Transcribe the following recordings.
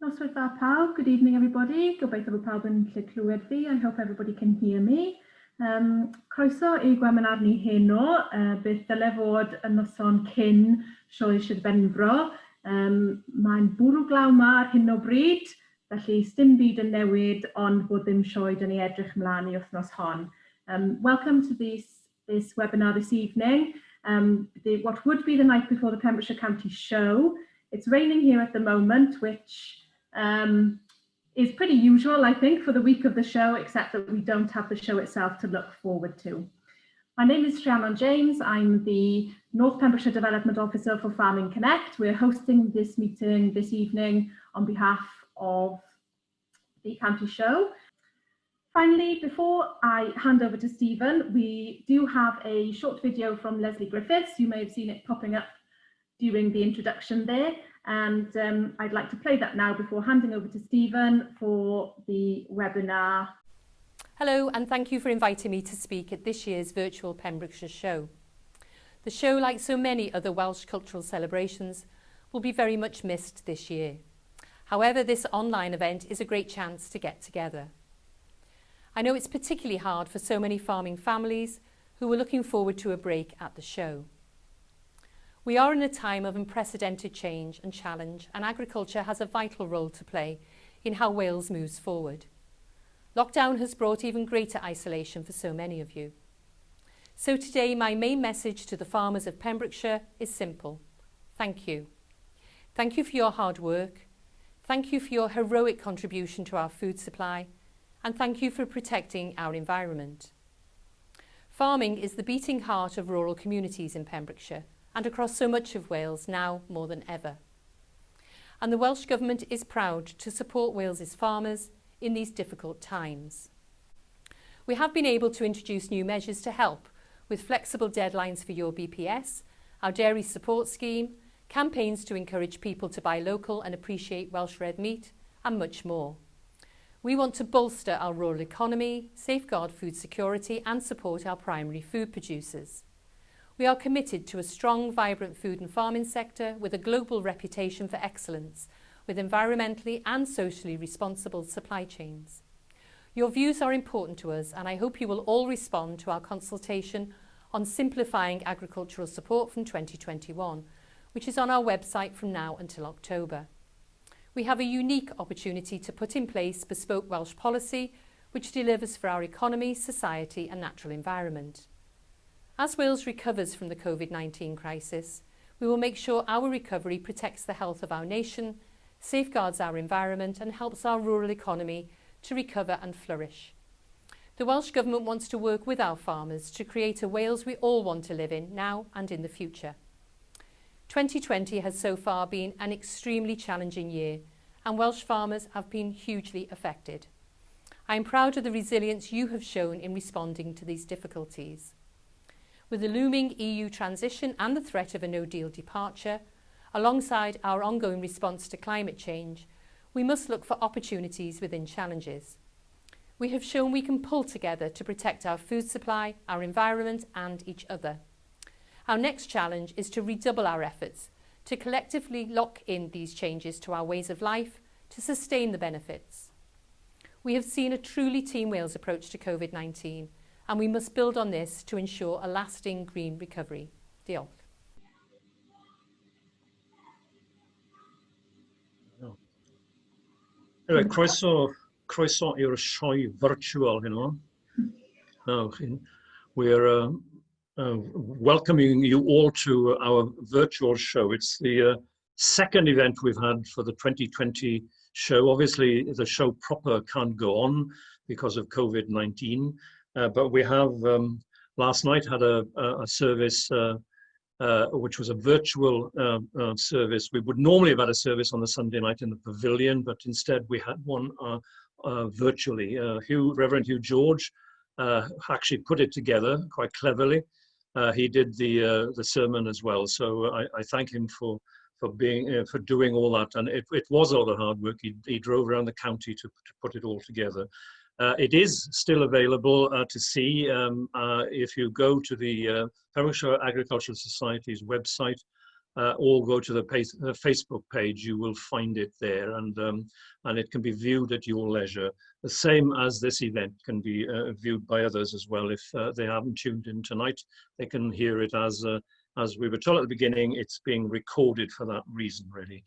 Noswaith a pawb, good evening everybody. Gobeithio bod pawb yn lle clywed fi. I hope everybody can hear me. Croeso I webinar ni heno, beth dyle fod yn noson cyn sioe Sir Benfro. Mae'n bwrw glaw ma ar hyn o bryd, felly sdim byd yn newid ond bod ddim sioe dyn ni edrych mlaen I wythnos hon. Welcome to this webinar this evening. What would be the night before the Pembrokeshire County Show. It's raining here at the moment, which is pretty usual, I think, for the week of the show, except that we don't have the show itself to look forward to. My name is Rhiannon James. I'm the North Pembrokeshire Development Officer for Farming Connect. We're hosting this meeting this evening on behalf of the county show. Finally, before I hand over to Stephen, we do have a short video from Leslie Griffiths. You may have seen it popping up during the introduction there, and I'd like to play that now before handing over to Stephen for the webinar. Hello, and thank you for inviting me to speak at this year's virtual Pembrokeshire show. The show, like so many other Welsh cultural celebrations, will be very much missed this year. However, this online event is a great chance to get together. I know it's particularly hard for so many farming families who are looking forward to a break at the show. We are in a time of unprecedented change and challenge, and agriculture has a vital role to play in how Wales moves forward. Lockdown has brought even greater isolation for so many of you. So today, my main message to the farmers of Pembrokeshire is simple. Thank you. Thank you for your hard work. Thank you for your heroic contribution to our food supply. And thank you for protecting our environment. Farming is the beating heart of rural communities in Pembrokeshire and across so much of Wales now more than ever. And the Welsh Government is proud to support Wales's farmers in these difficult times. We have been able to introduce new measures to help with flexible deadlines for your BPS, our dairy support scheme, campaigns to encourage people to buy local and appreciate Welsh red meat, and much more. We want to bolster our rural economy, safeguard food security and support our primary food producers. We are committed to a strong, vibrant food and farming sector with a global reputation for excellence, with environmentally and socially responsible supply chains. Your views are important to us, and I hope you will all respond to our consultation on simplifying agricultural support from 2021, which is on our website from now until October. We have a unique opportunity to put in place bespoke Welsh policy which delivers for our economy, society and natural environment. As Wales recovers from the COVID-19 crisis, we will make sure our recovery protects the health of our nation, safeguards our environment and helps our rural economy to recover and flourish. The Welsh Government wants to work with our farmers to create a Wales we all want to live in now and in the future. 2020 has so far been an extremely challenging year, and Welsh farmers have been hugely affected. I am proud of the resilience you have shown in responding to these difficulties. With the looming EU transition and the threat of a no-deal departure, alongside our ongoing response to climate change, we must look for opportunities within challenges. We have shown we can pull together to protect our food supply, our environment and each other. Our next challenge is to redouble our efforts to collectively lock in these changes to our ways of life to sustain the benefits. We have seen a truly Team Wales approach to COVID-19, and we must build on this to ensure a lasting green recovery. Diolch. Croeso i'r sioe virtual, We're welcoming you all to our virtual show. It's the second event we've had for the 2020 show. Obviously, the show proper can't go on because of COVID-19, but we have last night had a service which was a virtual service. We would normally have had a service on the Sunday night in the pavilion, but instead we had one virtually. Reverend Hugh George actually put it together quite cleverly. He did the sermon as well, so I thank him for doing all that, and it was all the hard work. He drove around the county to put it all together. It is still available to see if you go to the Pembrokeshire Agricultural Society's website. or go to the Facebook page, you will find it there, and it can be viewed at your leisure. The same as this event can be viewed by others as well. If they haven't tuned in tonight, they can hear it as we were told at the beginning, it's being recorded for that reason, really.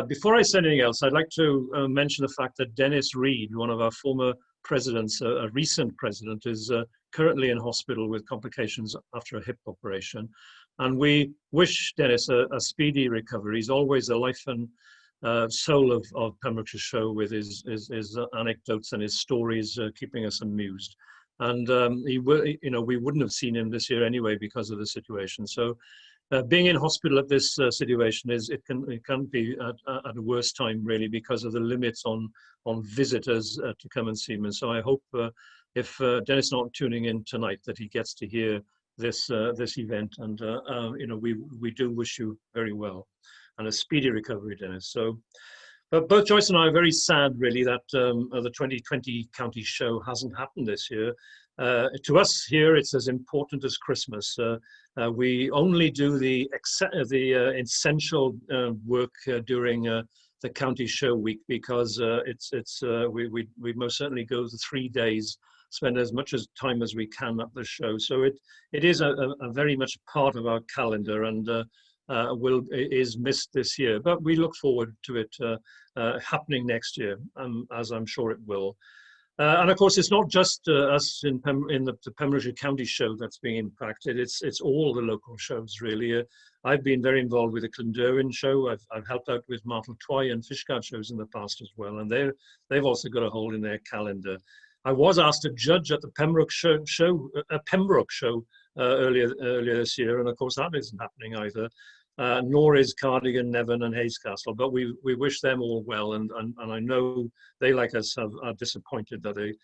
Before I say anything else, I'd like to mention the fact that Dennis Reed, one of our former presidents, a recent president, is currently in hospital with complications after a hip operation. And we wish Dennis a speedy recovery. He's always the life and soul of Pembrokeshire Show, with his anecdotes and his stories, keeping us amused. And we wouldn't have seen him this year anyway because of the situation. So being in hospital at this situation it can be at a worse time, really, because of the limits on visitors to come and see him. And so I hope if Dennis not tuning in tonight, that he gets to hear this event, and we do wish you very well and a speedy recovery, Dennis. So, but both Joyce and I are very sad, really, that the 2020 county show hasn't happened this year. To us here, it's as important as Christmas. We only do the essential work during the county show week, because we most certainly go the 3 days, spend as much time as we can at the show. So it is a very much part of our calendar, and is missed this year. But we look forward to it happening next year, as I'm sure it will. And of course, it's not just us in the Pembrokeshire County show that's being impacted. It's all the local shows, really. I've been very involved with the Clonderwin show. I've helped out with Martel Twy and Fishguard shows in the past as well, and they've also got a hole in their calendar. I was asked to judge at the Pembroke show earlier this year, and of course that isn't happening either. Nor is Cardigan, Nevin and Hayescastle, but we wish them all well, and I know they, like us, are disappointed that they,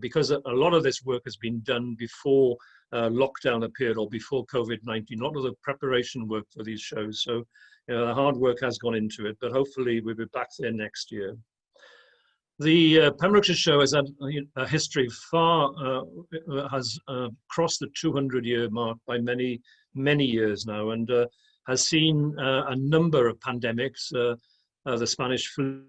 because a lot of this work has been done before lockdown appeared, or before COVID-19, not all the preparation work for these shows. So the hard work has gone into it, but hopefully we'll be back there next year. The Pembrokeshire show has had a history has crossed the 200-year mark by many years now, and has seen a number of pandemics, the Spanish flu,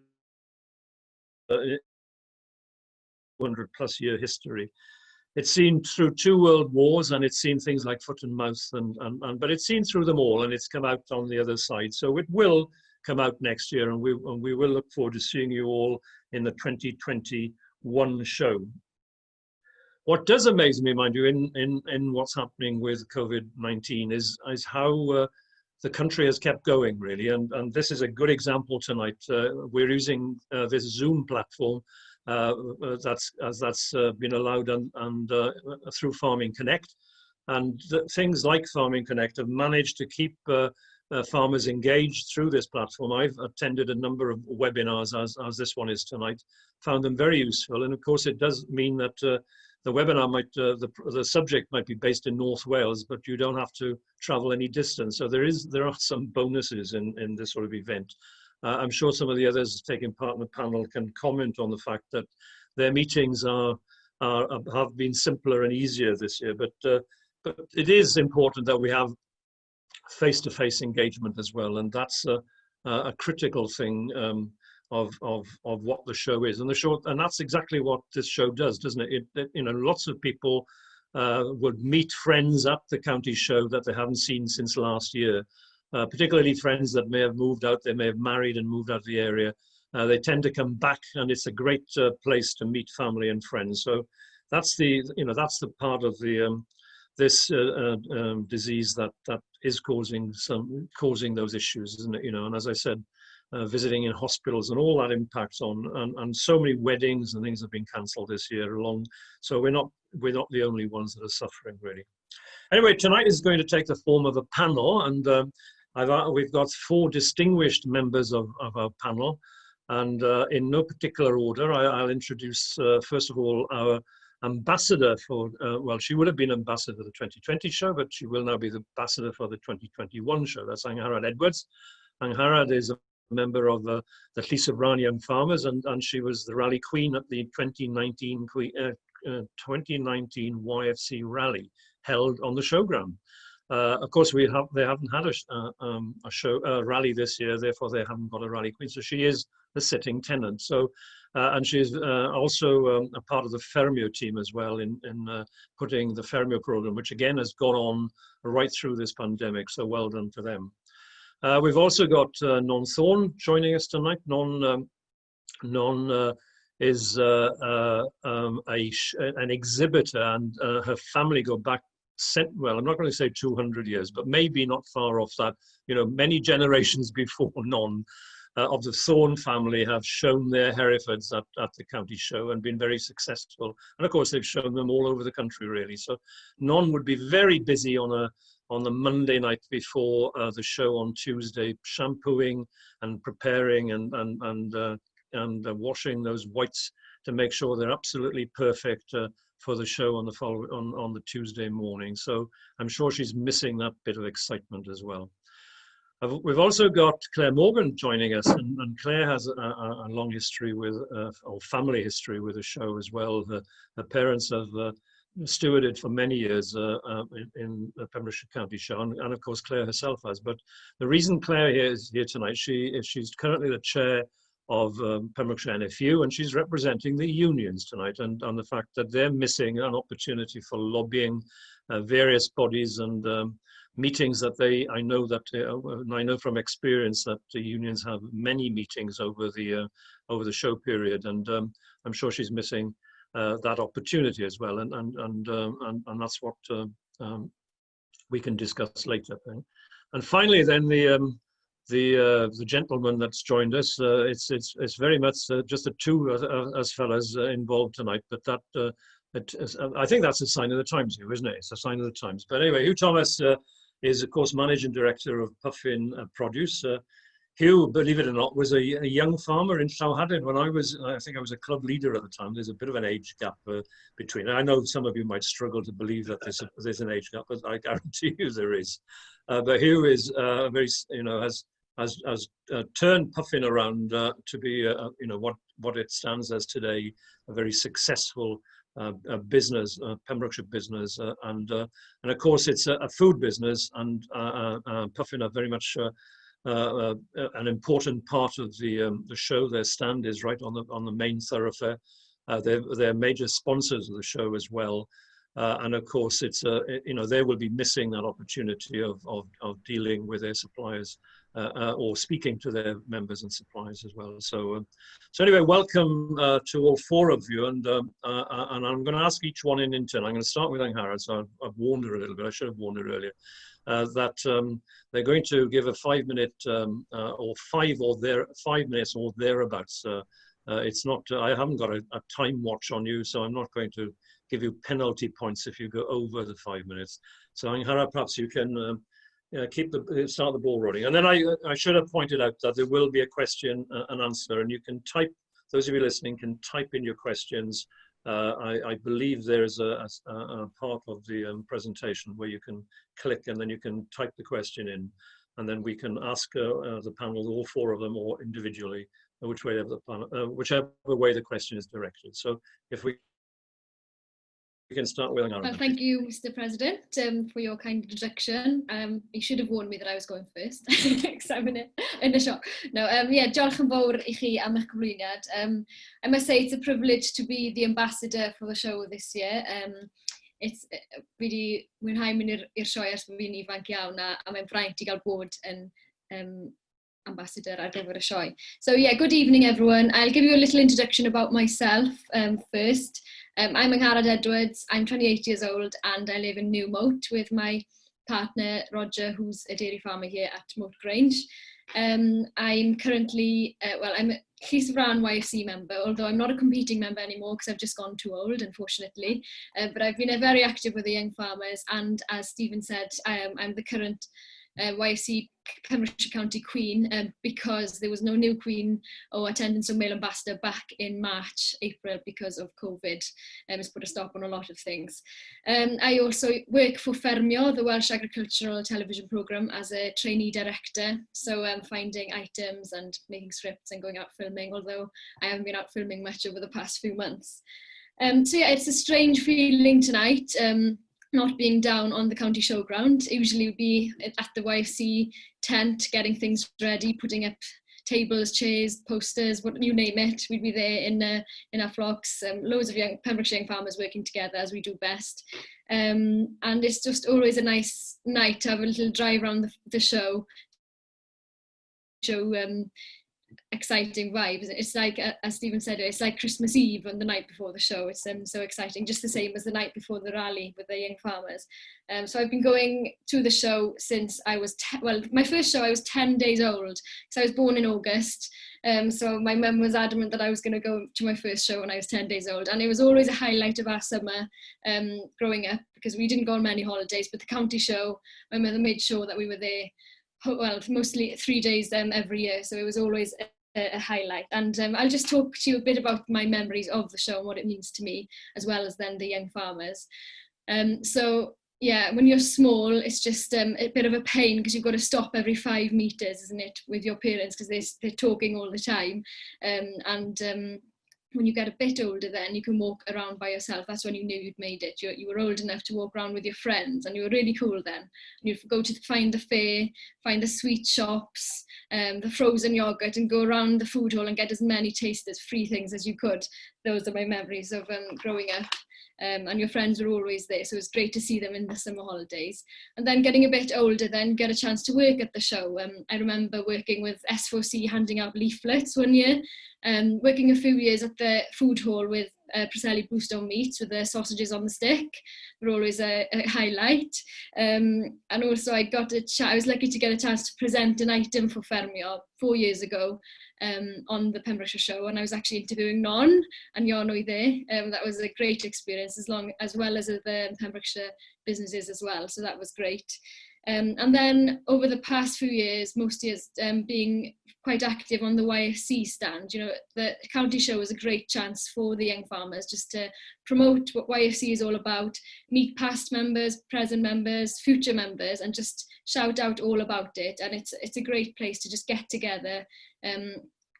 200+ year history. It's seen through 2 world wars, and it's seen things like foot and mouth, but it's seen through them all, and it's come out on the other side. So it will come out next year, and we will look forward to seeing you all in the 2021 show. What does amaze me, mind you, in what's happening with COVID-19 is how the country has kept going, really, and this is a good example tonight. We're using this Zoom platform that's been allowed through Farming Connect, and things like Farming Connect have managed to keep farmers engaged through this platform. I've attended a number of webinars as this one is tonight, found them very useful, and of course it does mean that the webinar the subject might be based in North Wales, but you don't have to travel any distance. So there are some bonuses in this sort of event. I'm sure some of the others taking part in the panel can comment on the fact that their meetings have been simpler and easier this year. But it is important that we have face-to-face engagement as well, and that's a critical thing of what the show is, and that's exactly what this show does, doesn't it? Lots of people would meet friends at the county show that they haven't seen since last year, particularly friends that may have moved out, they may have married and moved out of the area. They tend to come back, and it's a great place to meet family and friends. So that's the part of this disease that is causing those issues, isn't it? And as I said, visiting in hospitals and all that impacts on, and so many weddings and things have been cancelled this year along. So we're not the only ones that are suffering, really. Anyway, tonight is going to take the form of a panel, and we've got 4 distinguished members of our panel, and in no particular order, I'll introduce first of all our ambassador for, well, she would have been ambassador for the 2020 show, but she will now be the ambassador for the 2021 show. That's Angharad Edwards. Angharad is a member of the Llysefran Young Farmers, and she was the rally queen at the 2019 YFC rally held on the showground. Of course, they haven't had a rally this year, therefore they haven't got a rally queen. So she is the sitting tenant. So, and she's also a part of the Fermio team as well in putting the Fermio program, which again has gone on right through this pandemic. So well done to them. We've also got Non Thorne joining us tonight. Non is an exhibitor, and her family go back. Well, I'm not going to say 200 years, but maybe not far off that. You know, many generations before Non of the Thorne family have shown their Herefords at the county show and been very successful. And of course, they've shown them all over the country, really. So Non would be very busy on the Monday night before the show on Tuesday, shampooing and preparing and washing those whites to make sure they're absolutely perfect for the show on the Tuesday morning. So I'm sure she's missing that bit of excitement as well. We've also got Claire Morgan joining us, and Claire has a long history with, or family history with the show as well. Her parents have stewarded for many years in the Pembrokeshire County Show, and of course Claire herself has. But the reason Claire is here tonight, she's currently the chair of Pembrokeshire NFU, and she's representing the unions tonight, and the fact that they're missing an opportunity for lobbying various bodies and meetings that I know from experience that the unions have many meetings over the show period, and I'm sure she's missing that opportunity as well, and that's what we can discuss later. And finally, then the gentleman that's joined us, it's very much just the two us fellas involved tonight, but that I think that's a sign of the times, Hugh, isn't it? It's a sign of the times. But anyway, Hugh Thomas is, of course, managing director of Puffin Produce. Hugh, believe it or not, was a young farmer in Llawhaden when I think I was a club leader at the time. There's a bit of an age gap between. I know some of you might struggle to believe that there's an age gap, but I guarantee you there is. But Hugh is very, has turned Puffin around to be, what it stands as today, a very successful business, Pembrokeshire business, and of course it's a food business, and Puffin are very much an important part of the show. Their stand is right on the main thoroughfare. They're major sponsors of the show as well, and of course it's they will be missing that opportunity of dealing with their suppliers or speaking to their members and suppliers as well. So anyway, welcome to all four of you, and I'm going to ask each one in turn. I'm going to start with Angharad, so I've warned her a little bit. I should have warned her earlier. That they're going to give a 5 minute or 5 minutes or thereabouts. It's not. I haven't got a time watch on you, so I'm not going to give you penalty points if you go over the 5 minutes. So Angharad, perhaps you can start the ball rolling. And then I should have pointed out that there will be a question and answer, and you can type. Those of you listening can type in your questions. I believe there's a part of the presentation where you can click and then you can type the question in, and then we can ask the panel, all four of them, or individually, whichever way the question is directed. So if we can start with Angharad. Well, thank you, Mr. President, for your kind introduction. You should have warned me that I was going first, because I'm in a shock. No, diolch yn fawr I chi am eich cyflwyniad. I must say it's a privilege to be the ambassador for the show this year. Fi di mwynhau mynd i'r sioe ers bod fi'n ifanc iawn, a mae'n fraint I gael bod yn ambassador ar gyfer y sioe. So yeah, good evening everyone. I'll give you a little introduction about myself first. I'm Angharad Edwards, I'm 28 years old and I live in Newmoat with my partner Roger, who's a dairy farmer here at Moat Grange. I'm currently, I'm a Llys Fran YFC member, although I'm not a competing member anymore because I've just gone too old, unfortunately. But I've been very active with the young farmers, and as Stephen said, I'm the current YFC Pembrokeshire County Queen because there was no new Queen or attendance or male ambassador back in April because of COVID. It's put a stop on a lot of things. I also work for Fermio, the Welsh Agricultural Television Programme, as a trainee director. So I'm finding items and making scripts and going out filming, although I haven't been out filming much over the past few months. So yeah, it's a strange feeling tonight. not being down on the county showground. Usually we'd be at the YFC tent, getting things ready, putting up tables, chairs, posters, what you name it. We'd be there in our flocks, loads of Pembrokeshire young farmers working together as we do best. And it's just always a nice night to have a little drive around the show exciting vibes. It's like, as Stephen said, it's like Christmas Eve and the night before the show. It's so exciting, just the same as the night before the rally with the young farmers. So I've been going to the show since I was, my first show I was 10 days old, because I was born in August. So my mum was adamant that I was going to go to my first show when I was 10 days old, and it was always a highlight of our summer growing up, because we didn't go on many holidays, but the county show, my mother made sure that we were there, well, mostly 3 days every year, so it was always a highlight. And I'll just talk to you a bit about my memories of the show and what it means to me, as well as then the young farmers. So yeah, when you're small, it's just a bit of a pain, because you've got to stop every 5 meters, isn't it, with your parents, because they're talking all the time. When you get a bit older, then you can walk around by yourself. That's when you knew you'd made it. You were old enough to walk around with your friends, and you were really cool then. And you'd go to find the fair, find the sweet shops, the frozen yogurt, and go around the food hall and get as many tasters, free things as you could. Those are my memories of growing up. And your friends were always there, so it was great to see them in the summer holidays. And then getting a bit older, then get a chance to work at the show. I remember working with S4C, handing out leaflets one year, working a few years at the food hall with Preseli Bluestone meats with the sausages on the stick. They're always a highlight. And also I was lucky to get a chance to present an item for Ffermio 4 years ago on the Pembrokeshire show, and I was actually interviewing Non and Iono there. That was a great experience, as well as the Pembrokeshire businesses as well, so that was great. And then over the past few years, most years, being quite active on the YFC stand. You know, the county show is a great chance for the young farmers just to promote what YFC is all about, meet past members, present members, future members, and just shout out all about it. And it's a great place to just get together.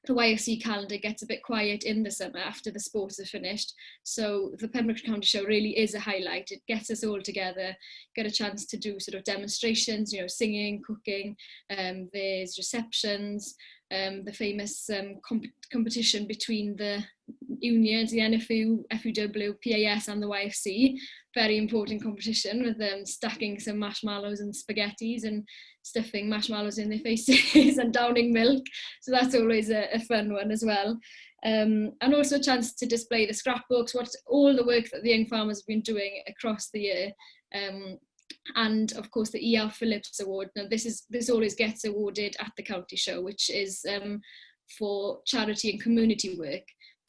The YFC calendar gets a bit quiet in the summer after the sports are finished, so the Pembrokeshire County Show really is a highlight. It gets us all together, get a chance to do sort of demonstrations, you know, singing, cooking, there's receptions, the famous competition between the unions, the NFU, FUW, PAS and the YFC, very important competition with them stacking some marshmallows and spaghettis and stuffing marshmallows in their faces and downing milk, so that's always a fun one as well. And also a chance to display the scrapbooks, all the work that the young farmers have been doing across the year. And of course the Phillips Award. Now this always gets awarded at the county show, which is for charity and community work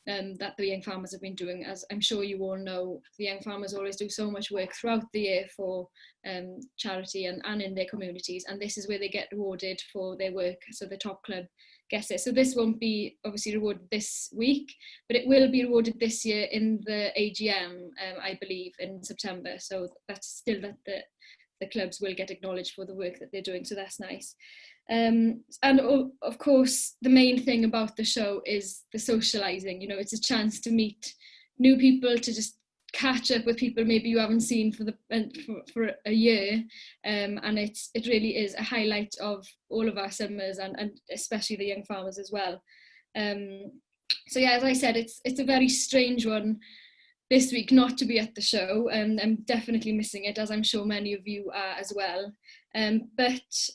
that the young farmers have been doing. As I'm sure you all know, the young farmers always do so much work throughout the year for charity and in their communities, and this is where they get awarded for their work, so the top club gets it. So this won't be obviously rewarded this week, but it will be rewarded this year in the AGM, I believe, in September, so that's still that the clubs will get acknowledged for the work that they're doing, so that's nice. And of course the main thing about the show is the socializing. You know, it's a chance to meet new people, to just catch up with people maybe you haven't seen for a year, and it really is a highlight of all of our summers, and especially the young farmers as well. So yeah, as I said, it's a very strange one this week not to be at the show, and I'm definitely missing it, as I'm sure many of you are as well. But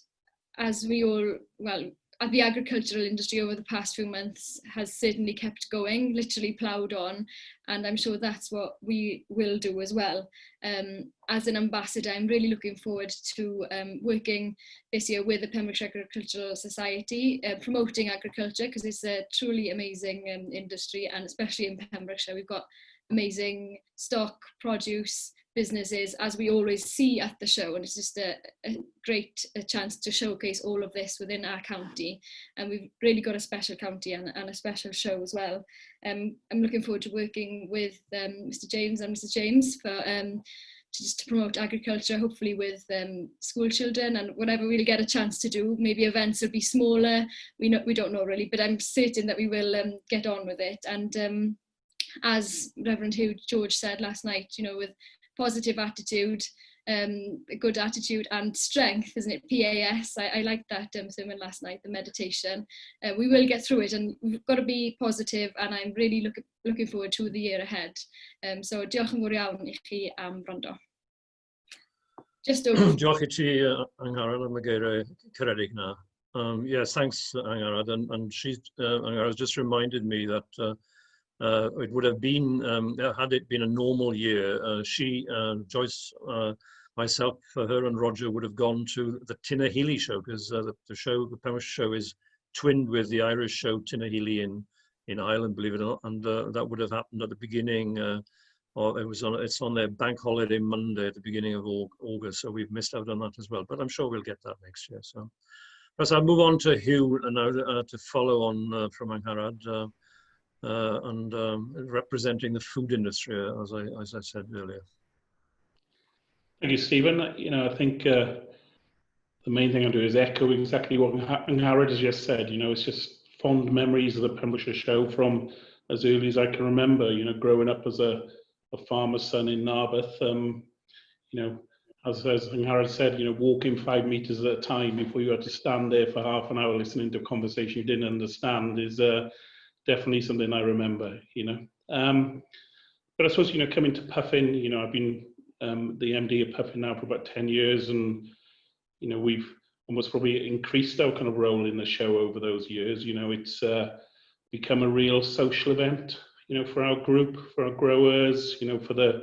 as we all, well, the agricultural industry over the past few months has certainly kept going, literally ploughed on, and I'm sure that's what we will do as well. As an ambassador, I'm really looking forward to working this year with the Pembrokeshire Agricultural Society, promoting agriculture, because it's a truly amazing industry, and especially in Pembrokeshire, we've got amazing stock, produce, businesses, as we always see at the show, and it's just a great chance to showcase all of this within our county, and we've really got a special county and a special show as well. I'm looking forward to working with Mr. James and Mrs. James for to promote agriculture, hopefully with school children, and whatever we'll get a chance to do. Maybe events will be smaller, we don't know really, but I'm certain that we will get on with it. And as Reverend Hugh George said last night, you know, with positive attitude, a good attitude, and strength, isn't it? PAS. I liked that sermon last night, the meditation. We will get through it, and we've got to be positive, and I'm really looking forward to the year ahead. So diolch yn fawr iawn I chi am wrando. Just over. Diolch I ti, Angharad, am y geiriau caredig na. Yes, thanks, Angharad. And Angharad just reminded me that it would have been, had it been a normal year, Joyce, myself, her and Roger would have gone to the Tinahely show, because the Pembrokeshire show is twinned with the Irish show Tinahely in Ireland, believe it or not, and that would have happened at the beginning, it's on their bank holiday Monday at the beginning of August, so we've missed out on that as well, but I'm sure we'll get that next year. So I'll move on to Hugh now to follow on from Angharad. And representing the food industry, as I said earlier. Thank you, Stephen. I think the main thing I'll do is echo exactly what Angharad has just said. It's just fond memories of the Pembrokeshire show from as early as I can remember. Growing up as a farmer's son in Narberth. As Angharad said, walking 5 meters at a time before you had to stand there for half an hour listening to a conversation you didn't understand is definitely something I remember, But I suppose, coming to Puffin, I've been the MD of Puffin now for about 10 years, and, we've almost probably increased our kind of role in the show over those years. It's become a real social event, for our group, for our growers, for the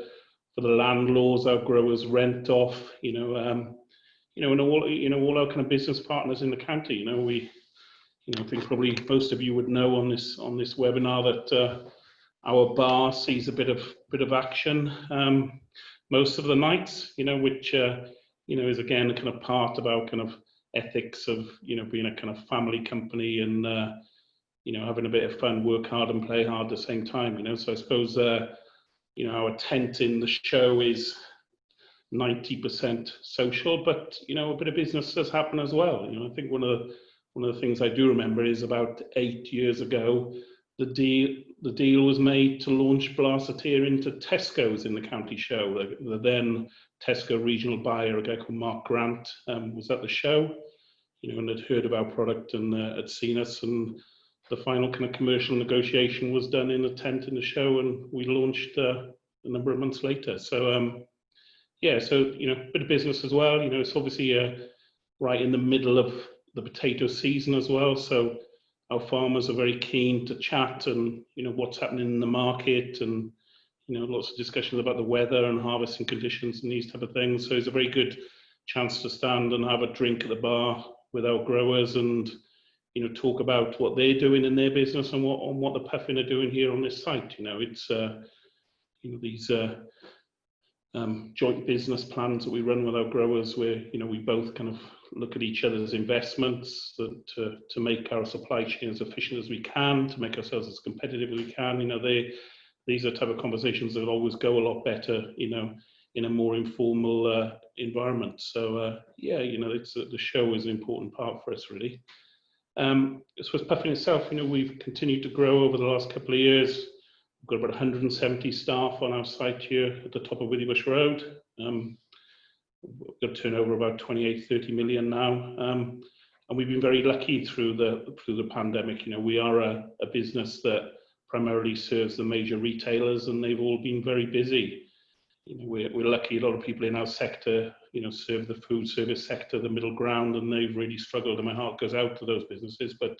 landlords our growers rent off, and all our kind of business partners in the county. I think probably most of you would know on this webinar that our bar sees a bit of action most of the nights, which is again a kind of part of our kind of ethics of being a kind of family company and having a bit of fun, work hard and play hard at the same time. So I suppose our tent in the show is 90% social, but a bit of business does happen as well. I think one of the things I do remember is about 8 years ago, the deal was made to launch Blaseteer into Tesco's in the county show. The then Tesco regional buyer, a guy called Mark Grant, was at the show, and had heard of our product and had seen us. And the final kind of commercial negotiation was done in a tent in the show, and we launched a number of months later. So so a bit of business as well. It's obviously right in the middle of the potato season as well, so our farmers are very keen to chat and what's happening in the market, and lots of discussions about the weather and harvesting conditions and these type of things. So it's a very good chance to stand and have a drink at the bar with our growers and talk about what they're doing in their business and what the Puffin are doing here on this site. It's these joint business plans that we run with our growers, where we both kind of look at each other's investments to make our supply chain as efficient as we can, to make ourselves as competitive as we can. These are the type of conversations that always go a lot better, in a more informal environment. So it's the show is an important part for us, really. As far as Puffin itself, we've continued to grow over the last couple of years. We've got about 170 staff on our site here at the top of Withybush Road. We've got a turnover of about 28-30 million now, and we've been very lucky through the pandemic. We are a business that primarily serves the major retailers, and they've all been very busy. We're lucky. A lot of people in our sector, serve the food service sector, the middle ground, and they've really struggled. And my heart goes out to those businesses. But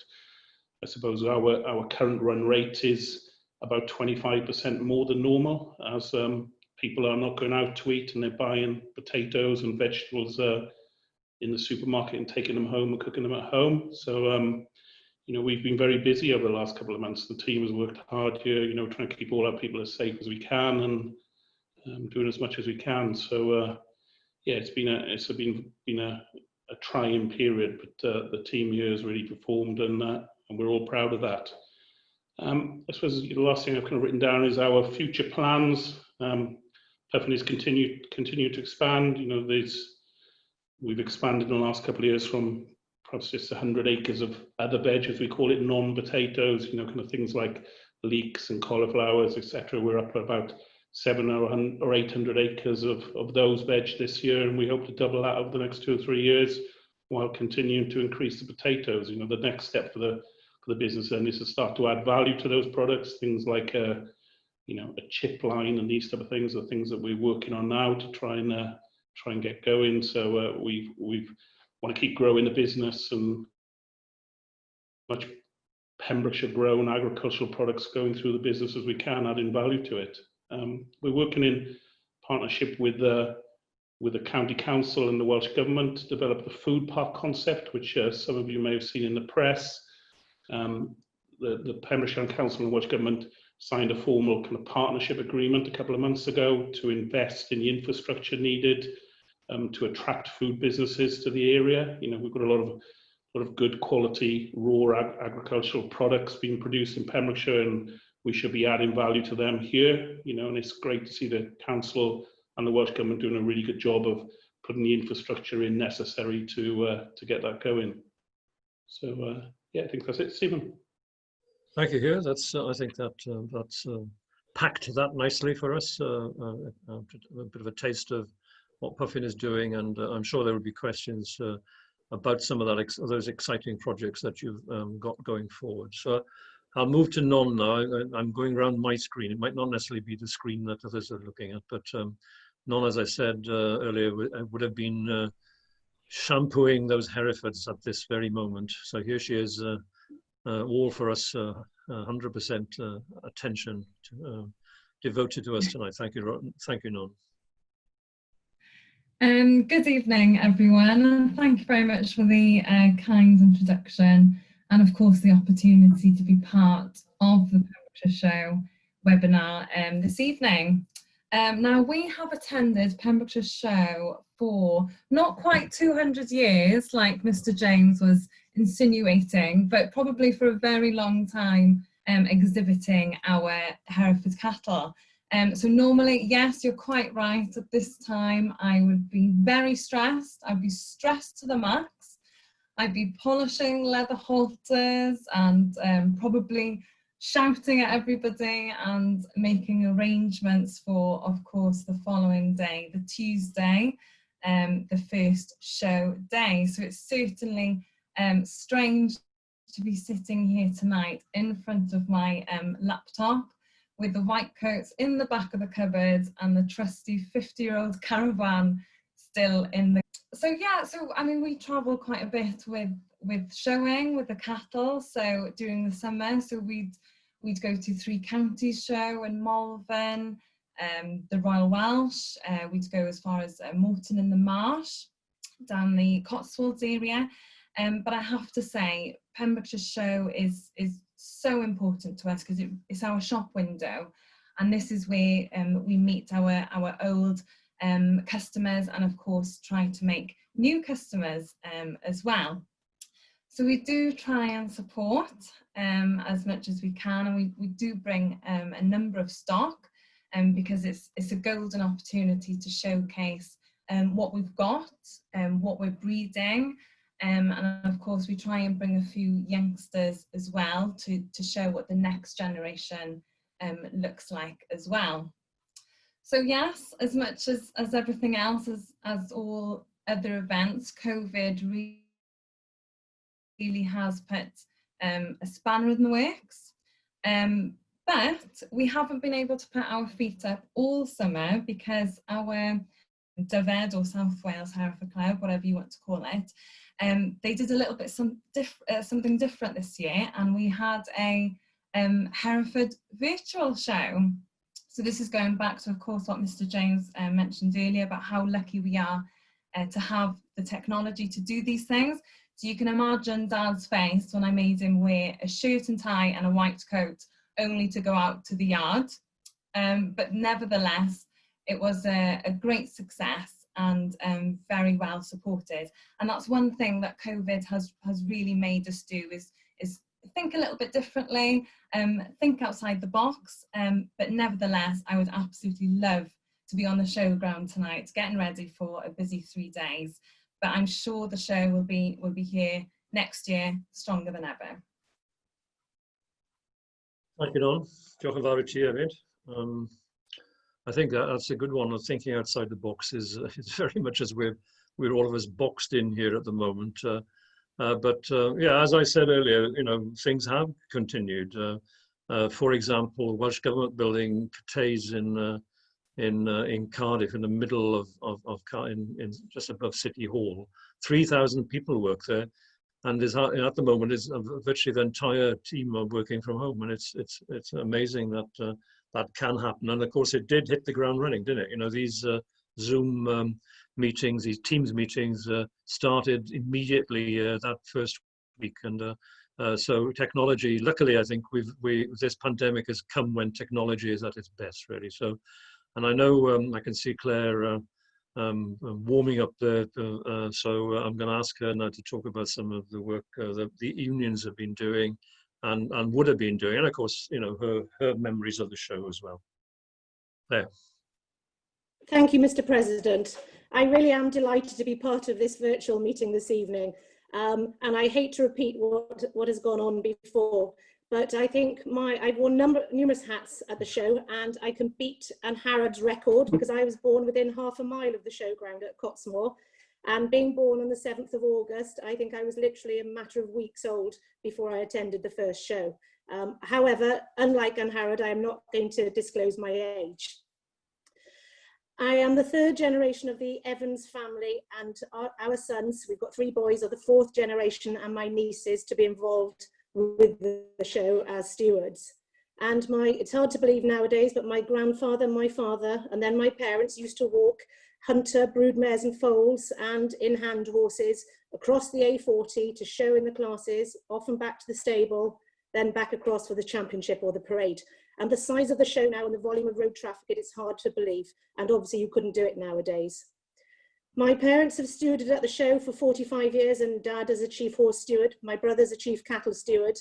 I suppose our current run rate is about 25% more than normal, as people are not going out to eat and they're buying potatoes and vegetables in the supermarket and taking them home and cooking them at home. So, we've been very busy over the last couple of months. The team has worked hard here, trying to keep all our people as safe as we can and doing as much as we can. So, it's been a trying period, but the team here has really performed, and we're all proud of that. I suppose the last thing I've kind of written down is our future plans. Puffin has continued to expand. We've expanded in the last couple of years from perhaps just 100 acres of other veg, as we call it, non-potatoes, kind of things like leeks and cauliflowers, etc. We're up at about 700 or 800 acres of those veg this year, and we hope to double that over the next 2 or 3 years, while continuing to increase the potatoes. You know, the next step for the business then is to start to add value to those products, things like a chip line and these type of things are things that we're working on now to try and get going. So we want to keep growing the business, and much Pembrokeshire grown agricultural products going through the business as we can, adding value to it. We're working in partnership with the County Council and the Welsh Government to develop the food park concept, which some of you may have seen in the press. The Pembrokeshire Council and the Welsh Government signed a formal kind of partnership agreement a couple of months ago to invest in the infrastructure needed to attract food businesses to the area. You know, we've got a lot of good quality raw agricultural products being produced in Pembrokeshire, and we should be adding value to them here. You know, and it's great to see the council and the Welsh Government doing a really good job of putting the infrastructure in necessary to get that going. So yeah, I think that's it, Stephen. Thank you, Hugh. That's I think that's packed that nicely for us. A bit of a taste of what Puffin is doing, and I'm sure there will be questions about some of those exciting projects that you've got going forward. So I'll move to Non now. I'm going around my screen. It might not necessarily be the screen that others are looking at, but Non, as I said earlier, would have been shampooing those Herefords at this very moment. So here she is, all for us, 100% attention devoted to us tonight. Thank you, Non. Good evening, everyone. Thank you very much for the kind introduction, and of course the opportunity to be part of the Pembrokeshire Show webinar this evening. Now, we have attended Pembrokeshire Show for not quite 200 years, like Mr. James was insinuating, but probably for a very long time exhibiting our Hereford cattle. So normally, yes, you're quite right, at this time I would be very stressed. I'd be stressed to the max. I'd be polishing leather halters and probably shouting at everybody and making arrangements for, of course, the following day, the Tuesday, the first show day. So it's certainly strange to be sitting here tonight in front of my laptop with the white coats in the back of the cupboard and the trusty 50-year-old caravan still in the... So yeah, so I mean, we travel quite a bit with showing with the cattle. So during the summer, so we'd go to Three Counties show in Malvern, the Royal Welsh. We'd go as far as Morton in the Marsh, down the Cotswolds area. But I have to say, Pembrokeshire Show is so important to us because it's our shop window, and this is where we meet our old customers, and of course try to make new customers as well. So we do try and support as much as we can, and we do bring a number of stock because it's a golden opportunity to showcase what we've got, what we're breeding. And of course we try and bring a few youngsters as well to show what the next generation looks like as well. So yes, as much as everything else, as all other events, COVID really has put a spanner in the works. But we haven't been able to put our feet up all summer because our Dyfed or South Wales Hereford Club, whatever you want to call it, they did a little bit something different this year, and we had a Hereford virtual show. So this is going back to, of course, what Mr. James mentioned earlier about how lucky we are to have the technology to do these things. So you can imagine Dad's face when I made him wear a shirt and tie and a white coat only to go out to the yard. But nevertheless, it was a great success and very well supported. And that's one thing that COVID has really made us do is think a little bit differently, think outside the box. But nevertheless, I would absolutely love to be on the showground tonight, getting ready for a busy 3 days. But I'm sure the show will be here next year, stronger than ever. Thank you, Don. Diolch yn fawr I ti hefyd. I think that's a good one. Of thinking outside the box is very much as we're all of us boxed in here at the moment. Yeah, as I said earlier, you know, things have continued. For example, Welsh Government Building, Cateys in Cardiff, in the middle of just above City Hall. 3,000 people work there, and at the moment is virtually the entire team are working from home, and it's amazing that that can happen. And of course, it did hit the ground running, didn't it? You know, these Zoom meetings, these Teams meetings started immediately that first week, and so technology. Luckily, I think this pandemic has come when technology is at its best, really. So, and I know I can see Claire warming up there, so I'm going to ask her now to talk about some of the work that the unions have been doing and would have been doing, and of course, you know, her memories of the show as well. There. Thank you, Mr. President. I really am delighted to be part of this virtual meeting this evening. And I hate to repeat what has gone on before, but I think I've worn numerous hats at the show, and I can beat Anne Harrod's record because I was born within half a mile of the showground at Cottesmore. And being born on the 7th of August, I think I was literally a matter of weeks old before I attended the first show. However, unlike Anne Harrod, I am not going to disclose my age. I am the 3rd generation of the Evans family, and our sons, we've got 3 boys, are the 4th generation, and my nieces to be involved with the show as stewards. And it's hard to believe nowadays, but my grandfather, my father, and then my parents used to walk hunter, broodmares and foals and in-hand horses across the A40 to show in the classes, often back to the stable, then back across for the championship or the parade. And the size of the show now and the volume of road traffic, it is hard to believe. And obviously you couldn't do it nowadays. My parents have stewarded at the show for 45 years, and Dad is a chief horse steward. My brother's a chief cattle steward.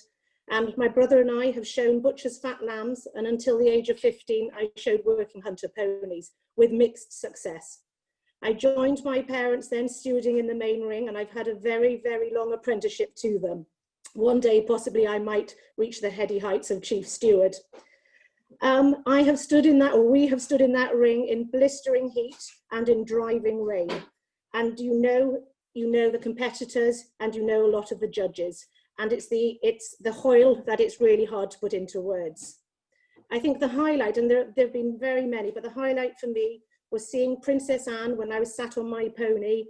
And my brother and I have shown butchers' fat lambs, and until the age of 15, I showed working hunter ponies with mixed success. I joined my parents then stewarding in the main ring, and I've had a very, very long apprenticeship to them. One day, possibly, I might reach the heady heights of chief steward. We have stood in that ring in blistering heat and in driving rain. And you know the competitors, and you know a lot of the judges. And it's the hoil that it's really hard to put into words. I think the highlight, and there have been very many, but the highlight for me was seeing Princess Anne when I was sat on my pony,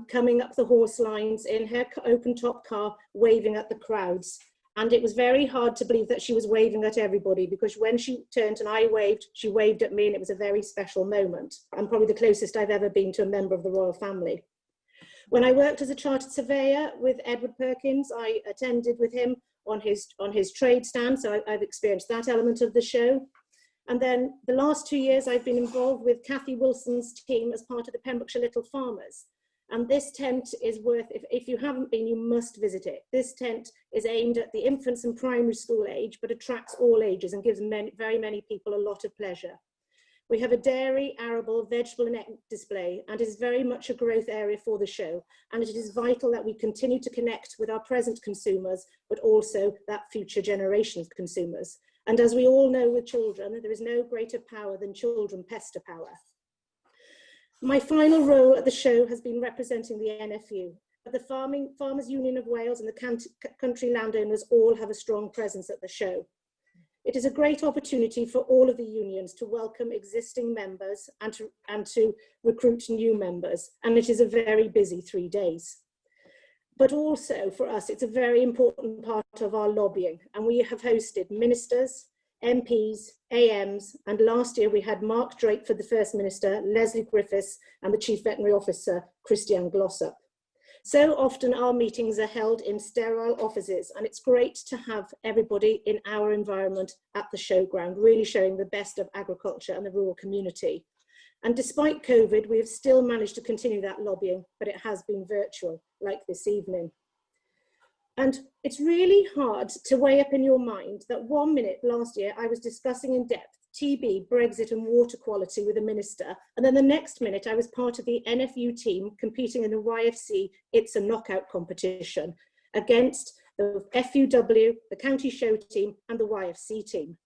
coming up the horse lines in her open top car, waving at the crowds. And it was very hard to believe that she was waving at everybody, because when she turned and I waved, she waved at me, and it was a very special moment. And probably the closest I've ever been to a member of the royal family. When I worked as a chartered surveyor with Edward Perkins, I attended with him on his trade stand, so I've experienced that element of the show. And then the last 2 years, I've been involved with Cathy Wilson's team as part of the Pembrokeshire Little Farmers. And this tent is worth, if you haven't been, you must visit it. This tent is aimed at the infants and primary school age, but attracts all ages and gives very many people a lot of pleasure. We have a dairy, arable, vegetable and egg display, and is very much a growth area for the show. And it is vital that we continue to connect with our present consumers, but also that future generation of consumers. And as we all know with children, there is no greater power than children pester power. My final role at the show has been representing the NFU. The Farmers Union of Wales and the country landowners all have a strong presence at the show. It is a great opportunity for all of the unions to welcome existing members and to recruit new members. And it is a very busy 3 days. But also for us, it's a very important part of our lobbying. And we have hosted ministers, MPs, AMs, and last year we had Mark Drake for the First Minister, Leslie Griffiths, and the Chief Veterinary Officer, Christian Glossop. So often our meetings are held in sterile offices, and it's great to have everybody in our environment at the showground, really showing the best of agriculture and the rural community. And despite COVID, we have still managed to continue that lobbying, but it has been virtual, like this evening. And it's really hard to weigh up in your mind that 1 minute last year I was discussing in depth TB, Brexit and water quality with a minister, and then the next minute I was part of the NFU team competing in the YFC It's a Knockout competition against the FUW, the county show team and the YFC team.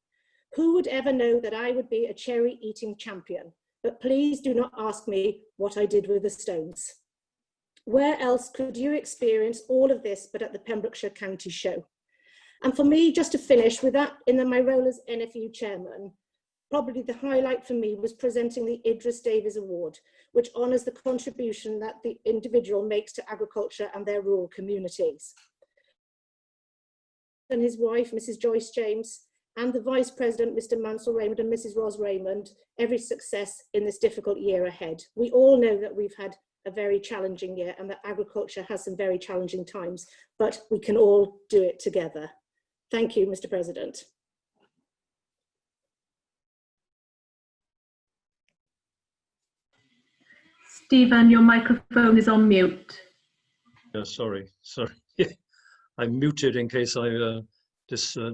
Who would ever know that I would be a cherry eating champion? But please do not ask me what I did with the stones. Where else could you experience all of this but at the Pembrokeshire County Show? And for me, just to finish with that, in my role as NFU chairman, probably the highlight for me was presenting the Idris Award, which honours the contribution that the individual makes to agriculture and their rural communities. And his wife, Mrs. Joyce James, and the Vice President, Mr. Mansell Raymond, and Mrs. Ros Raymond, every success in this difficult year ahead. We all know that we've had a very challenging year and that agriculture has some very challenging times, but we can all do it together. Thank you, Mr. President. Stephen, your microphone is on mute. Sorry. I muted in case I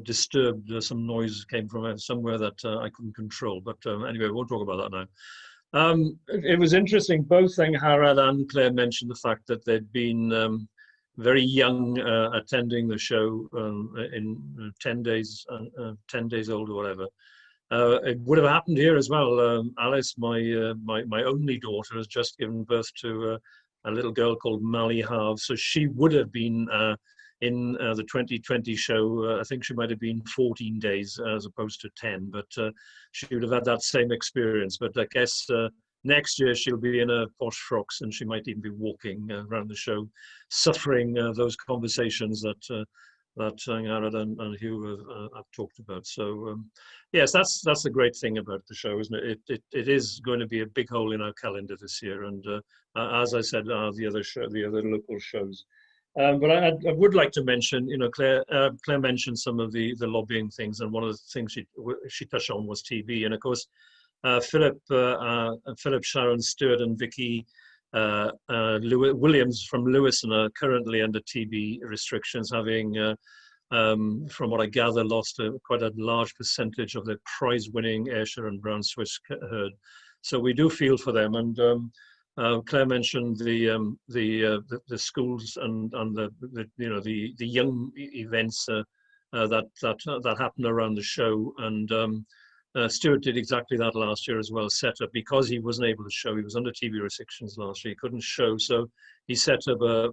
disturbed. Some noise came from somewhere that I couldn't control. But anyway, we'll talk about that now. It was interesting. Both Harad and Claire mentioned the fact that they'd been very young attending the show in 10 days old or whatever. It would have happened here as well. Alice, my only daughter, has just given birth to a little girl called Mally Harve, so she would have been in the 2020 show. I think she might have been 14 days as opposed to 10, but she would have had that same experience. But I guess next year she'll be in her posh frocks and she might even be walking around the show, suffering those conversations that Harad and Hugh have talked about. So yes, that's the great thing about the show, isn't it? It is going to be a big hole in our calendar this year, and as I said, the other local shows. But I would like to mention, Claire mentioned some of the lobbying things, and one of the things she touched on was TV, and of course, Philip, Sharon, Stewart, and Vicky Williams from Lewison are currently under TB restrictions, having, from what I gather, lost quite a large percentage of their prize-winning Ayrshire and Brown Swiss herd. So we do feel for them, and Claire mentioned the schools and the young events that happen around the show, and Stuart did exactly that last year as well, set up, because he wasn't able to show, he was under TB restrictions last year, he couldn't show, so he set up a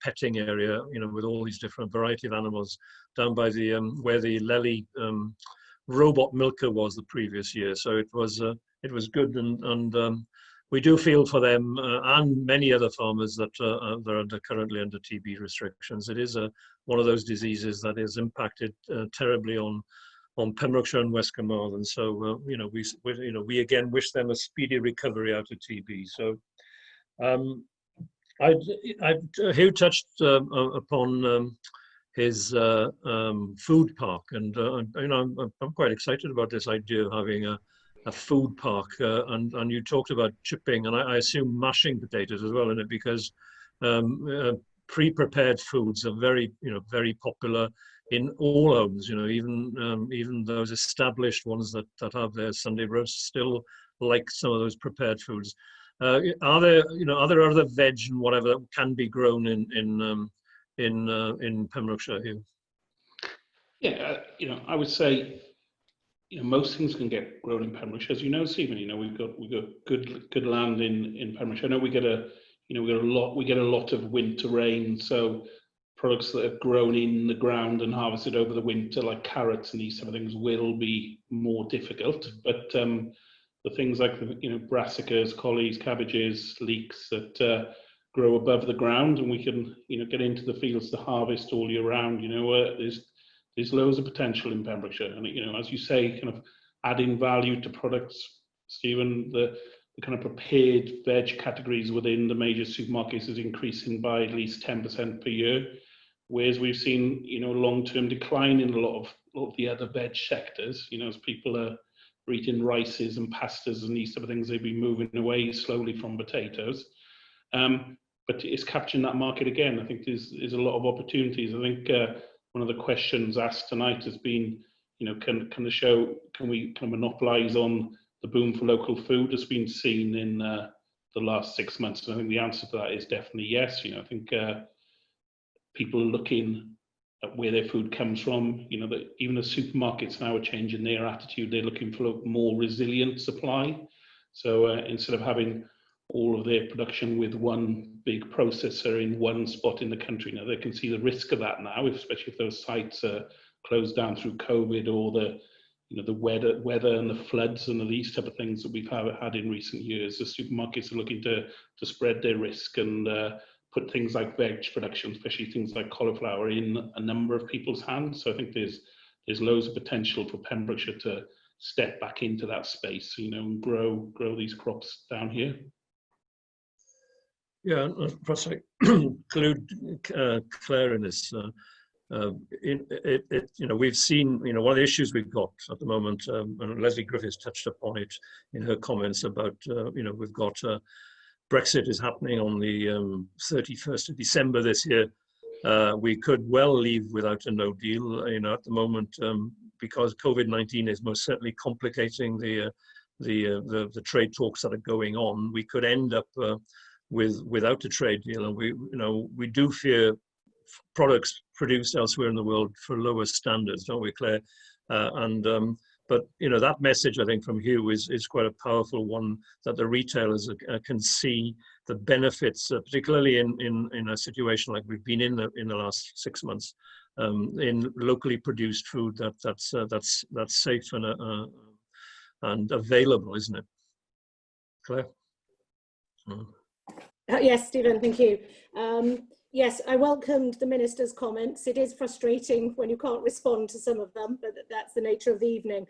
petting area, with all these different variety of animals down by the where the Lely robot milker was the previous year. So it was good, and we do feel for them and many other farmers that are currently under TB restrictions. It is one of those diseases that is impacted terribly on Pembrokeshire and West Carmarthen. So we again wish them a speedy recovery out of TB. So Hugh touched upon his food park, and I'm quite excited about this idea of having a food park, and you talked about chipping, and I assume mashing potatoes as well in it, because pre-prepared foods are very popular in all homes. Even those established ones that have their Sunday roast still like some of those prepared foods. Are there other veg and whatever that can be grown in Pembrokeshire here? Yeah, I would say, most things can get grown in Pembrokeshire, as you know, Stephen. We've got good land in Pembrokeshire. I know we get a lot of winter rain, so products that are grown in the ground and harvested over the winter, like carrots and these sort of things, will be more difficult. But the things like brassicas, collies, cabbages, leeks that grow above the ground, and we can get into the fields to harvest all year round. There's loads of potential in Pembrokeshire, and as you say, kind of adding value to products, Stephen. The kind of prepared veg categories within the major supermarkets is increasing by at least 10% per year, whereas we've seen long-term decline in a lot of the other veg sectors. As people are eating rices and pastas and these sort of things, they've been moving away slowly from potatoes. But it's capturing that market again. I think there's a lot of opportunities. I think one of the questions asked tonight has been, can we monopolise on the boom for local food that's been seen in the last 6 months? And I think the answer to that is definitely yes. I think people are looking where their food comes from. You know, that even the supermarkets now are changing their attitude. They're looking for a more resilient supply. So instead of having all of their production with one big processor in one spot in the country, now they can see the risk of that now, especially if those sites are closed down through COVID, or the, you know, the weather and the floods and these type of things that we've had in recent years. The supermarkets are looking to spread their risk and put things like veg production, especially things like cauliflower, in a number of people's hands. So I think there's loads of potential for Pembrokeshire to step back into that space, you know, and grow these crops down here. Yeah, perhaps I include Claire in this. You know, we've seen, you know, one of the issues we've got at the moment, and Leslie Griffiths touched upon it in her comments about, you know, we've got Brexit is happening on the 31st of December this year. We could well leave without a no deal, you know, at the moment, because COVID-19 is most certainly complicating the trade talks that are going on. We could end up without a trade deal, and we do fear products produced elsewhere in the world for lower standards, don't we, Claire? But you know, that message, I think, from Hugh is quite a powerful one, that the retailers can see the benefits, particularly in a situation like we've been in the last 6 months, in locally produced food that's safe and available, isn't it, Claire? Yes, Stephen, thank you. Yes, I welcomed the Minister's comments. It is frustrating when you can't respond to some of them, but that's the nature of the evening.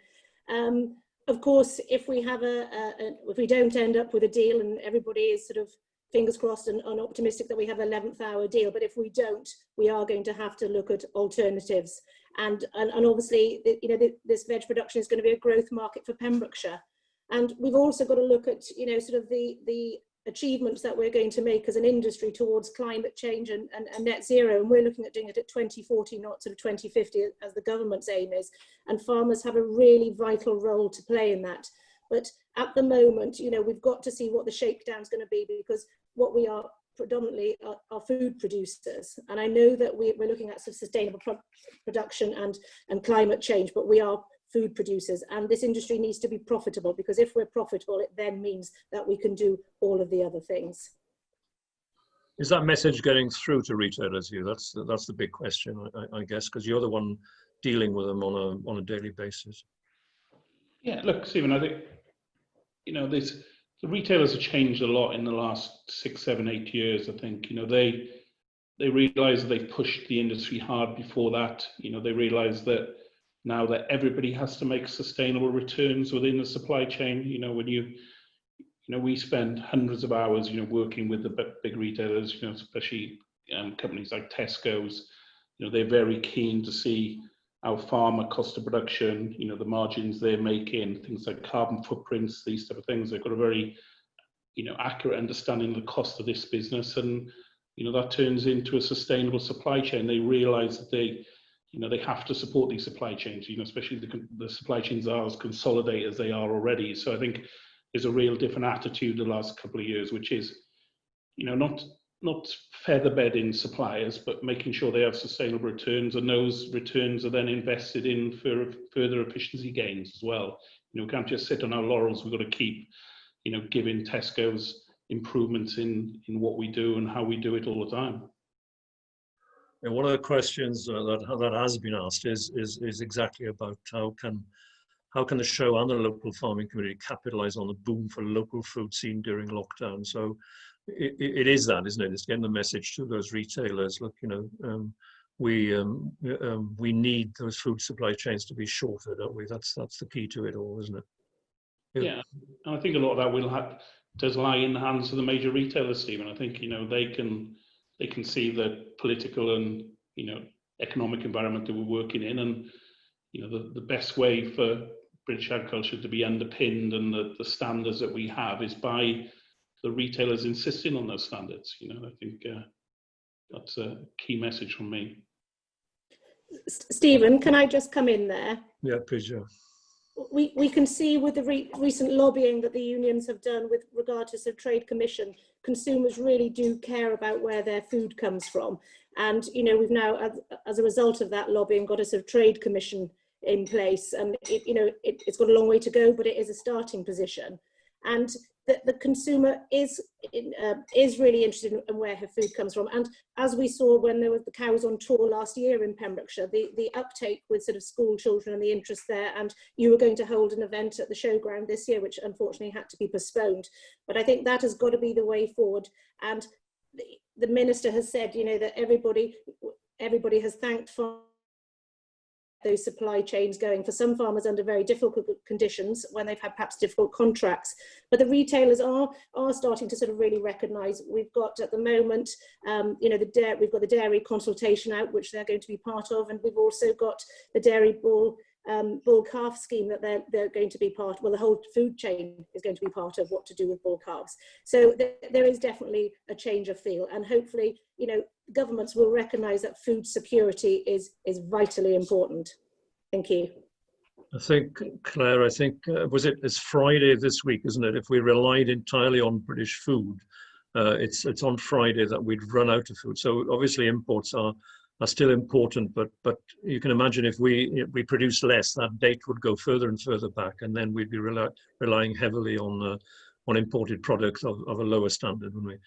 Of course, if we have if we don't end up with a deal, and everybody is sort of fingers crossed and optimistic that we have an 11th hour deal, but if we don't, we are going to have to look at alternatives. And obviously, you know, this veg production is going to be a growth market for Pembrokeshire. And we've also got to look at, you know, sort of the achievements that we're going to make as an industry towards climate change and net zero, and we're looking at doing it at 2040, not sort of 2050 as the government's aim is, and farmers have a really vital role to play in that. But at the moment, you know, we've got to see what the shakedown is going to be, because what we are predominantly are food producers, and I know that we're looking at some sustainable production and climate change, but we are food producers, and this industry needs to be profitable, because if we're profitable, it then means that we can do all of the other things. Is that message getting through to retailers, Hugh? That's the big question, I guess, because you're the one dealing with them on a daily basis. Yeah, look, Stephen, I think, you know, the retailers have changed a lot in the last 6, 7, 8 years. I think, you know, they realise that they've pushed the industry hard before that. You know, they realise that now that everybody has to make sustainable returns within the supply chain. You know, when you know, we spend hundreds of hours, you know, working with the big retailers, you know, especially companies like Tesco's. You know, they're very keen to see our farmer cost of production, you know, the margins they're making, things like carbon footprints, these type of things. They've got a very, you know, accurate understanding of the cost of this business, and you know, that turns into a sustainable supply chain. They realise that they have to support these supply chains, you know, especially the supply chains are as consolidated as they are already. So I think there's a real different attitude the last couple of years, which is, you know, not feather bedding suppliers, but making sure they have sustainable returns, and those returns are then invested in for further efficiency gains as well. You know, we can't just sit on our laurels. We've got to keep, you know, giving Tesco's improvements in what we do and how we do it all the time. And one of the questions that has been asked is exactly about how can the show and the local farming community capitalise on the boom for local food scene during lockdown. So it is that, isn't it? It's getting the message to those retailers. Look, you know, we need those food supply chains to be shorter, don't we? That's the key to it all, isn't it? Yeah, and I think a lot of that does lie in the hands of the major retailers, Stephen. I think, you know, they can see the political and, you know, economic environment that we're working in, and you know, the best way for British agriculture to be underpinned and the standards that we have is by the retailers insisting on those standards. You know, I think that's a key message from me. Stephen, can I just come in there? Yeah, please, yeah. We can see with the recent lobbying that the unions have done with regard to the Trade Commission, consumers really do care about where their food comes from. And, you know, we've now, as a result of that lobbying, got a sort of trade commission in place. And, it's got a long way to go, but it is a starting position. And the consumer is really interested in where her food comes from. And as we saw when there were the cows on tour last year in Pembrokeshire, the uptake with sort of school children and the interest there, and you were going to hold an event at the showground this year, which unfortunately had to be postponed. But I think that has got to be the way forward. And the minister has said, you know, that everybody has thanked for those supply chains going for some farmers under very difficult conditions when they've had perhaps difficult contracts. But the retailers are starting to sort of really recognise. We've got at the moment, you know, we've got the dairy consultation out, which they're going to be part of, and we've also got the dairy bull calf scheme that they're going to be part. Well, the whole food chain is going to be part of what to do with bull calves. So there is definitely a change of feel, and hopefully, you know, governments will recognise that food security is vitally important. Thank you. I think, Claire, it's Friday this week, isn't it? If we relied entirely on British food, it's on Friday that we'd run out of food. So obviously imports are still important, but you can imagine if we produce less, that date would go further and further back, and then we'd be relying heavily on imported products of a lower standard, wouldn't we?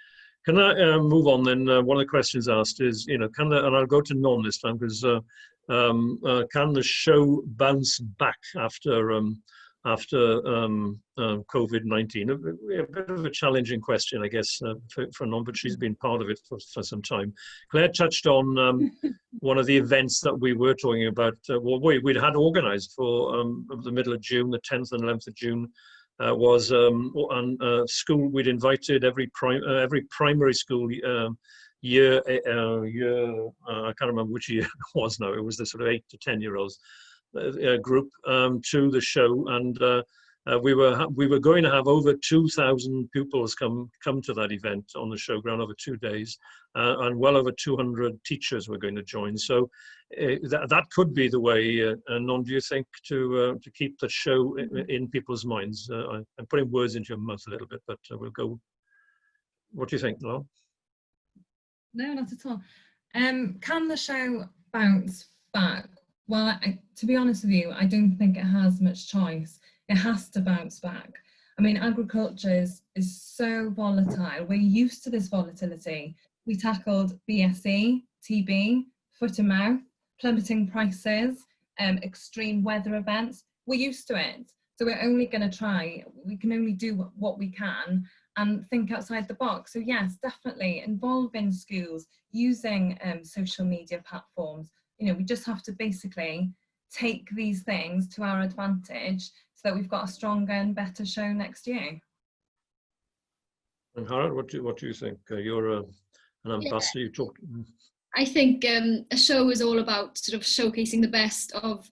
Can I move on then? One of the questions asked is, you know, and I'll go to non this time, because can the show bounce back after COVID-19? A bit of a challenging question, I guess, for non, but she's been part of it for some time. Claire touched on one of the events that we were talking about. We'd had organised for the middle of June, the 10th and 11th of June. Was school. We'd invited every primary school year. I can't remember which year it was now. It was the sort of 8 to 10 year olds group to the show, and we were going to have over 2,000 pupils come to that event on the showground over 2 days, and well over 200 teachers were going to join. So that could be the way. Non, do you think, to keep the show in people's minds? I'm putting words into your mouth a little bit, but we'll go. What do you think, Non? No, not at all. Can the show bounce back? Well, to be honest with you, I don't think it has much choice. It has to bounce back. I mean, agriculture is so volatile. We're used to this volatility. We tackled BSE, TB, foot and mouth, plummeting prices, extreme weather events. We're used to it. So we're only going to try. We can only do what we can and think outside the box. So yes, definitely involving schools, using social media platforms. You know, we just have to basically take these things to our advantage so that we've got a stronger and better show next year. And Harald, what do you think? You're an ambassador. You talked. I think a show is all about sort of showcasing the best of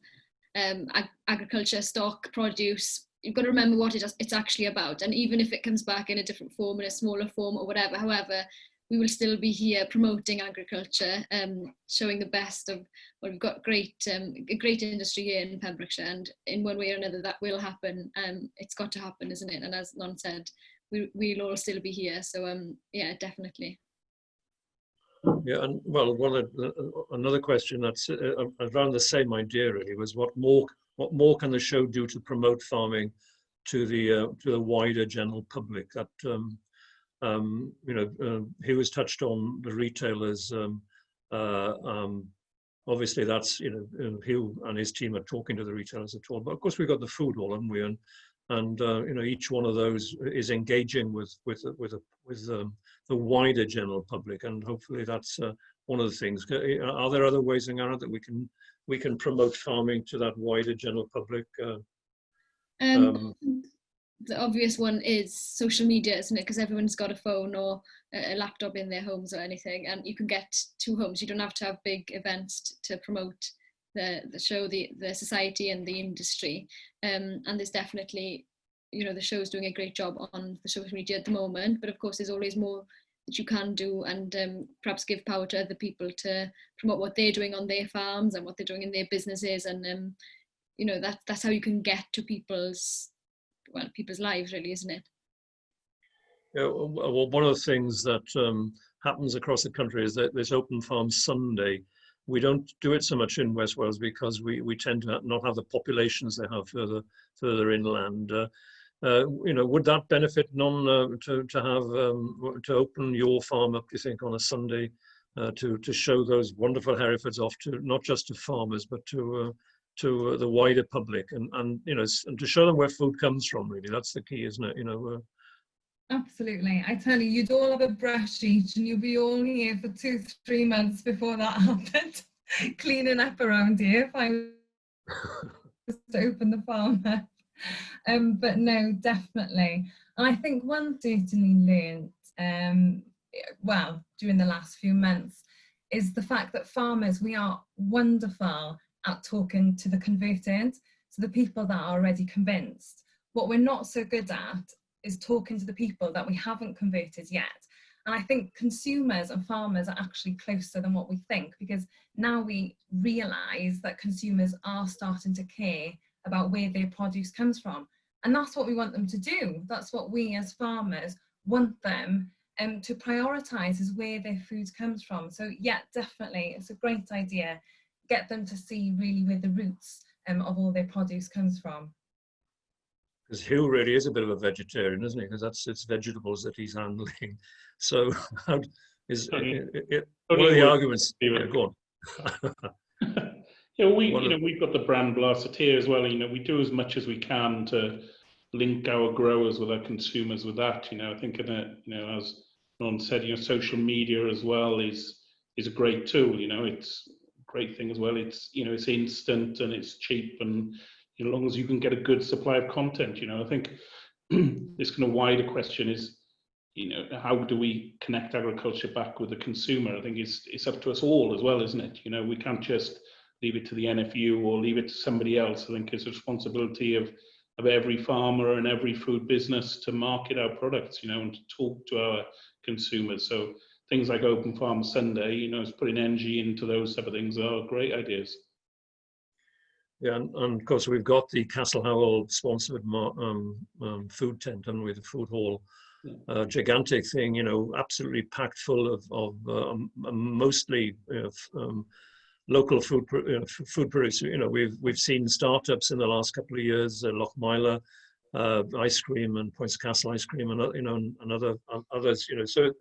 agriculture, stock, produce. You've got to remember what it's actually about, and even if it comes back in a different form, in a smaller form or whatever, however, we will still be here promoting agriculture, showing the best of. Well, we've got a great industry here in Pembrokeshire, and in one way or another that will happen. It's got to happen, isn't it? And as Non said, we'll all still be here. So yeah, definitely. Yeah, and well, another question that's around the same idea really was what more can the show do to promote farming to the wider general public? That he was touched on the retailers. Obviously, that's he and his team are talking to the retailers at all. But of course, we've got the food hall, haven't we? And each one of those is engaging with the wider general public, and hopefully that's one of the things. Are there other ways, Ingara, that we can promote farming to that wider general public? The obvious one is social media, isn't it? Because everyone's got a phone or a laptop in their homes or anything, and you can get to homes. You don't have to have big events to promote the show, the society and the industry. And there's definitely, the show's doing a great job on the social media at the moment, but of course there's always more that you can do, and perhaps give power to other people to promote what they're doing on their farms and what they're doing in their businesses, and that's how you can get to people's lives, really, isn't it? Yeah, well, one of the things that happens across the country is that this Open Farm Sunday, we don't do it so much in West Wales because we tend to not have the populations they have further inland. You know, would that benefit to open your farm up, do you think, on a Sunday to show those wonderful Herefords off to not just to farmers but to the wider public and you know, and to show them where food comes from? Really, that's the key, isn't it? You know. Absolutely. I tell you, you'd all have a brush each and you'd be all here for 2-3 months before that happened, cleaning up around here if I was to open the farm up. But no, definitely. And I think one certainly learned, well, during the last few months, is the fact that farmers, we are wonderful at talking to the converted, to the people that are already convinced. What we're not so good at is talking to the people that we haven't converted yet. And I think consumers and farmers are actually closer than what we think, because now we realise that consumers are starting to care about where their produce comes from. And that's what we want them to do. That's what we as farmers want them to prioritise, is where their food comes from. So yeah, definitely, it's a great idea. Get them to see really where the roots of all their produce comes from. Because Hugh really is a bit of a vegetarian, isn't he? Because it's vegetables that he's handling. So what are the arguments? Yeah, go on. Yeah, we've got the brand Blasseteer as well. You know, we do as much as we can to link our growers with our consumers with that. You know, I think as Ron said, you know, social media as well is a great tool. You know, it's a great thing as well. It's, you know, it's instant and it's cheap, and as long as you can get a good supply of content. You know, I think this kind of wider question is, you know, how do we connect agriculture back with the consumer? I think it's up to us all as well, isn't it? You know, we can't just leave it to the NFU or leave it to somebody else. I think it's a responsibility of every farmer and every food business to market our products, you know, and to talk to our consumers. So things like Open Farm Sunday, you know, is putting energy into those type of things are great ideas. Yeah, and of course we've got the Castle Howell sponsored food tent, and with the food hall, gigantic thing, you know, absolutely packed full of mostly local food producer. You know, we've seen startups in the last couple of years, Lochmeyler ice cream and Points Castle ice cream, and you know, and others. You know, so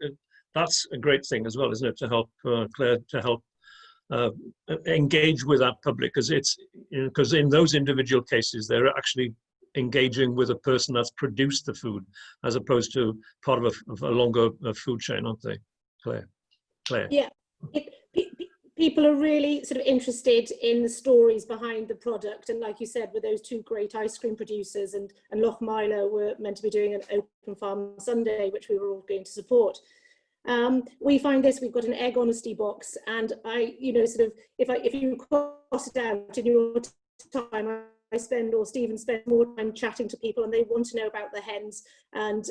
that's a great thing as well, isn't it? To help Claire, to help engage with that public, because it's, you know, because in those individual cases they're actually engaging with a person that's produced the food, as opposed to part of a longer food chain, aren't they, Claire? Yeah. People are really sort of interested in the stories behind the product, and like you said, with those two great ice cream producers, and Lochmeyler were meant to be doing an Open Farm Sunday, which we were all going to support. We find this, we've got an egg honesty box, and I, you know, sort of, if you cross it out in your time, I spend, or Stephen spends more time chatting to people, and they want to know about the hens, and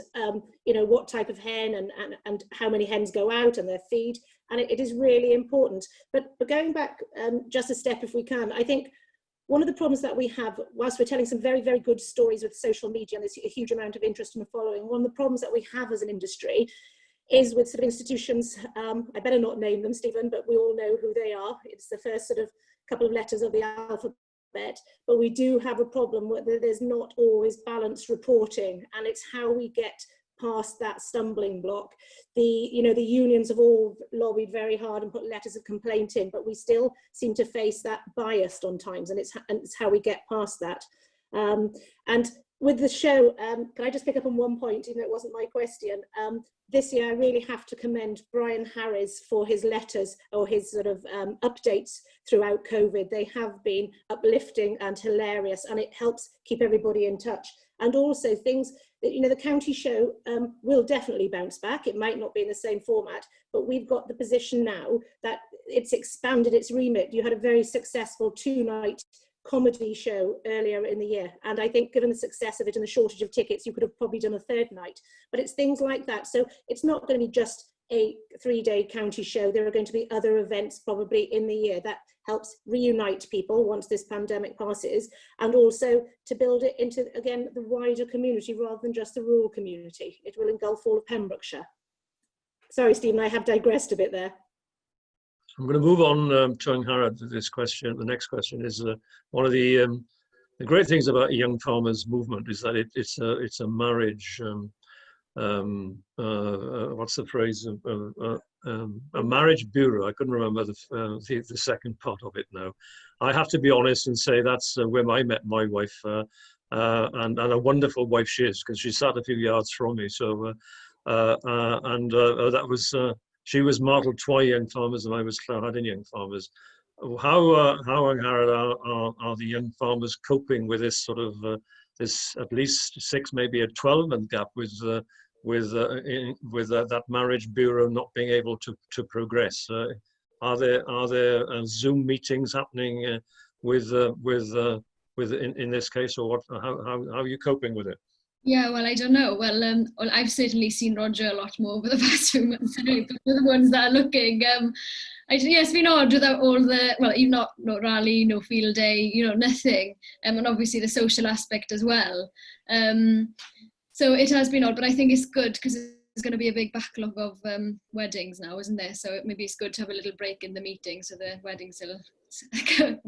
you know, what type of hen and how many hens go out and their feed, and it is really important. But going back just a step, if we can, I think one of the problems that we have, whilst we're telling some very, very good stories with social media and there's a huge amount of interest in the following, one of the problems that we have as an industry is with sort of institutions, I better not name them, Stephen, but we all know who they are. It's the first sort of couple of letters of the alphabet, but we do have a problem where there's not always balanced reporting, and it's how we get past that stumbling block. You know, the unions have all lobbied very hard and put letters of complaint in, but we still seem to face that bias on times, and it's how we get past that. And with the show, can I just pick up on one point, even though it wasn't my question? This year, I really have to commend Brian Harris for his letters, or his sort of updates throughout COVID. They have been uplifting and hilarious, and it helps keep everybody in touch. And also things that, you know, the county show will definitely bounce back. It might not be in the same format, but we've got the position now that it's expanded its remit. You had a very successful 2-night comedy show earlier in the year, and I think given the success of it and the shortage of tickets, you could have probably done a 3rd night. But it's things like that, so it's not going to be just a 3-day county show. There are going to be other events probably in the year that helps reunite people once this pandemic passes, and also to build it into, again, the wider community rather than just the rural community. It will engulf all of Pembrokeshire. Sorry, Stephen, I have digressed a bit there. I'm going to move on to Angharad to this question. The next question is one of the great things about Young Farmers Movement is that it's a marriage. What's the phrase? A marriage bureau. I couldn't remember the second part of it now. I have to be honest and say that's where I met my wife, and a wonderful wife she is, because she sat a few yards from me. So, that was. She was Martel Twy Young Farmers and I was Clonhaddon Young Farmers. How Angharad are the young farmers coping with this sort of this at least 6, maybe a 12-month gap with that marriage bureau not being able to progress? Are there Zoom meetings happening in this case, or what? How are you coping with it? Yeah, well, I don't know. Well, I've certainly seen Roger a lot more over the past few months, anyway, but for the ones that are looking. It's been odd without all the, well, no rally, no field day, nothing. And obviously the social aspect as well. So it has been odd, but I think it's good because there's going to be a big backlog of weddings now, isn't there? So maybe it's good to have a little break in the meeting so the weddings will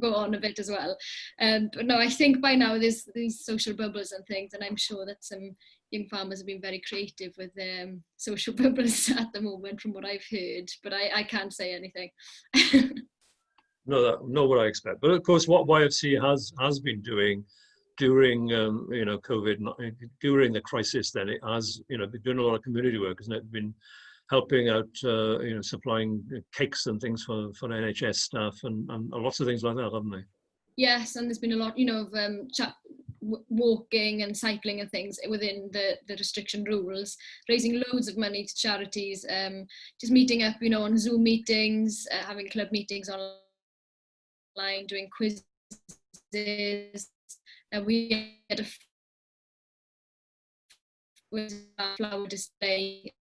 go on a bit as well. But no, I think by now there's these social bubbles and things, and I'm sure that some young farmers have been very creative with their social bubbles at the moment from what I've heard, but I can't say anything. No, what I expect. But of course, what YFC has been doing during COVID, during the crisis, then it has been doing a lot of community work, hasn't it? Been helping out, supplying cakes and things for NHS staff and lots of things like that, haven't they? Yes, and there's been a lot, of walking and cycling and things within the restriction rules, raising loads of money to charities, just meeting up, on Zoom meetings, having club meetings online, doing quizzes. We had a flower display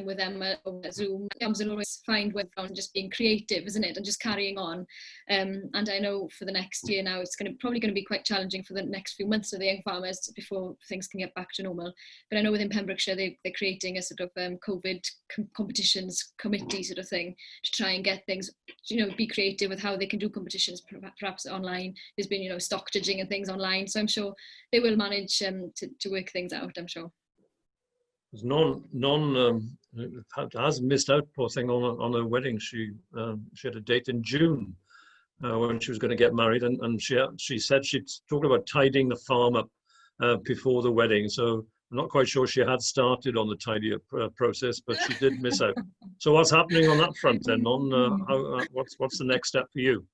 with them over Zoom. I'll always find with just being creative, isn't it, and just carrying on. And I know for the next year now, it's probably going to be quite challenging for the next few months for the young farmers before things can get back to normal. But I know within Pembrokeshire, they're creating a sort of COVID competitions committee sort of thing to try and get things, be creative with how they can do competitions, perhaps online. There's been, stock judging and things online. So I'm sure they will manage to work things out, I'm sure. None has missed out, poor thing, on her wedding. She had a date in June when she was going to get married, and she said she'd talked about tidying the farm up before the wedding. So I'm not quite sure she had started on the tidy up process, but she did miss out. So what's happening on that front then? What's the next step for you?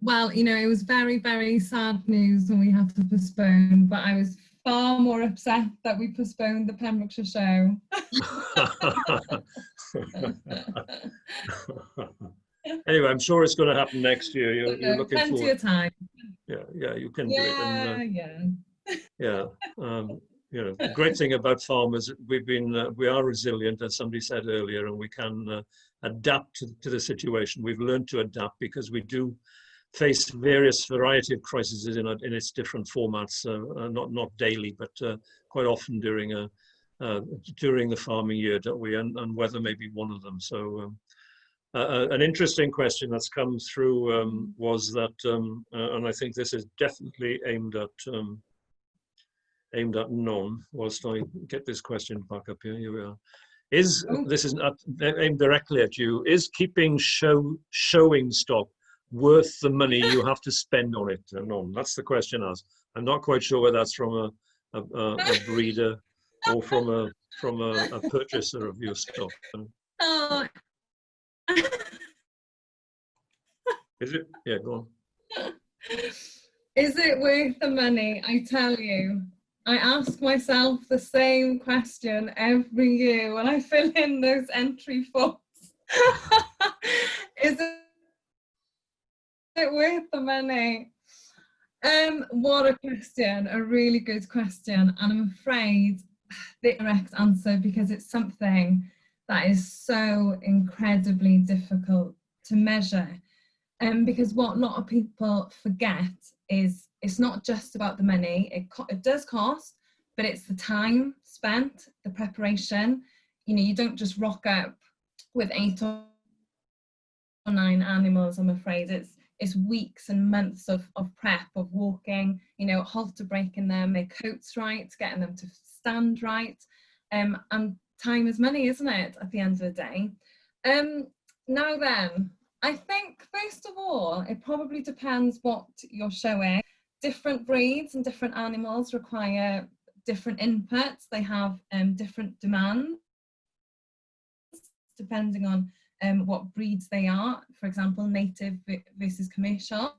Well, it was very, very sad news when we had to postpone, but I was far more upset that we postponed the Pembrokeshire show. Anyway, I'm sure it's going to happen next year. You're looking plenty forward. Of time. Yeah, you can do it. And, yeah. The great thing about farmers, we are resilient, as somebody said earlier, and we can adapt to the situation. We've learned to adapt because we do face various variety of crises in its different formats, not daily, but quite often during the farming year, don't we? And weather may be one of them. So an interesting question that's come through was that, and I think this is definitely aimed at Non. Whilst I get this question back up here, here we are. This is aimed directly at you. Is keeping showing stock worth the money you have to spend on it? No, that's the question asked. I'm not quite sure whether that's from a breeder or from a purchaser of your stock. Oh. Is it? Yeah, go on. Is it worth the money? I tell you, I ask myself the same question every year when I fill in those entry forms. Is it worth the money? What a question, a really good question, and I'm afraid the correct answer, because it's something that is so incredibly difficult to measure, because what a lot of people forget is it's not just about the money. It does cost, but it's the time spent, the preparation, you know, you don't just rock up with 8 or 9 animals. I'm afraid it's weeks and months of prep, of walking, you know, halter breaking them, their coats right, getting them to stand right, and time is money, isn't it, at the end of the day? Now then, I think first of all, it probably depends what you're showing. Different breeds and different animals require different inputs. They have different demands depending on what breeds they are. For example, native versus commercial.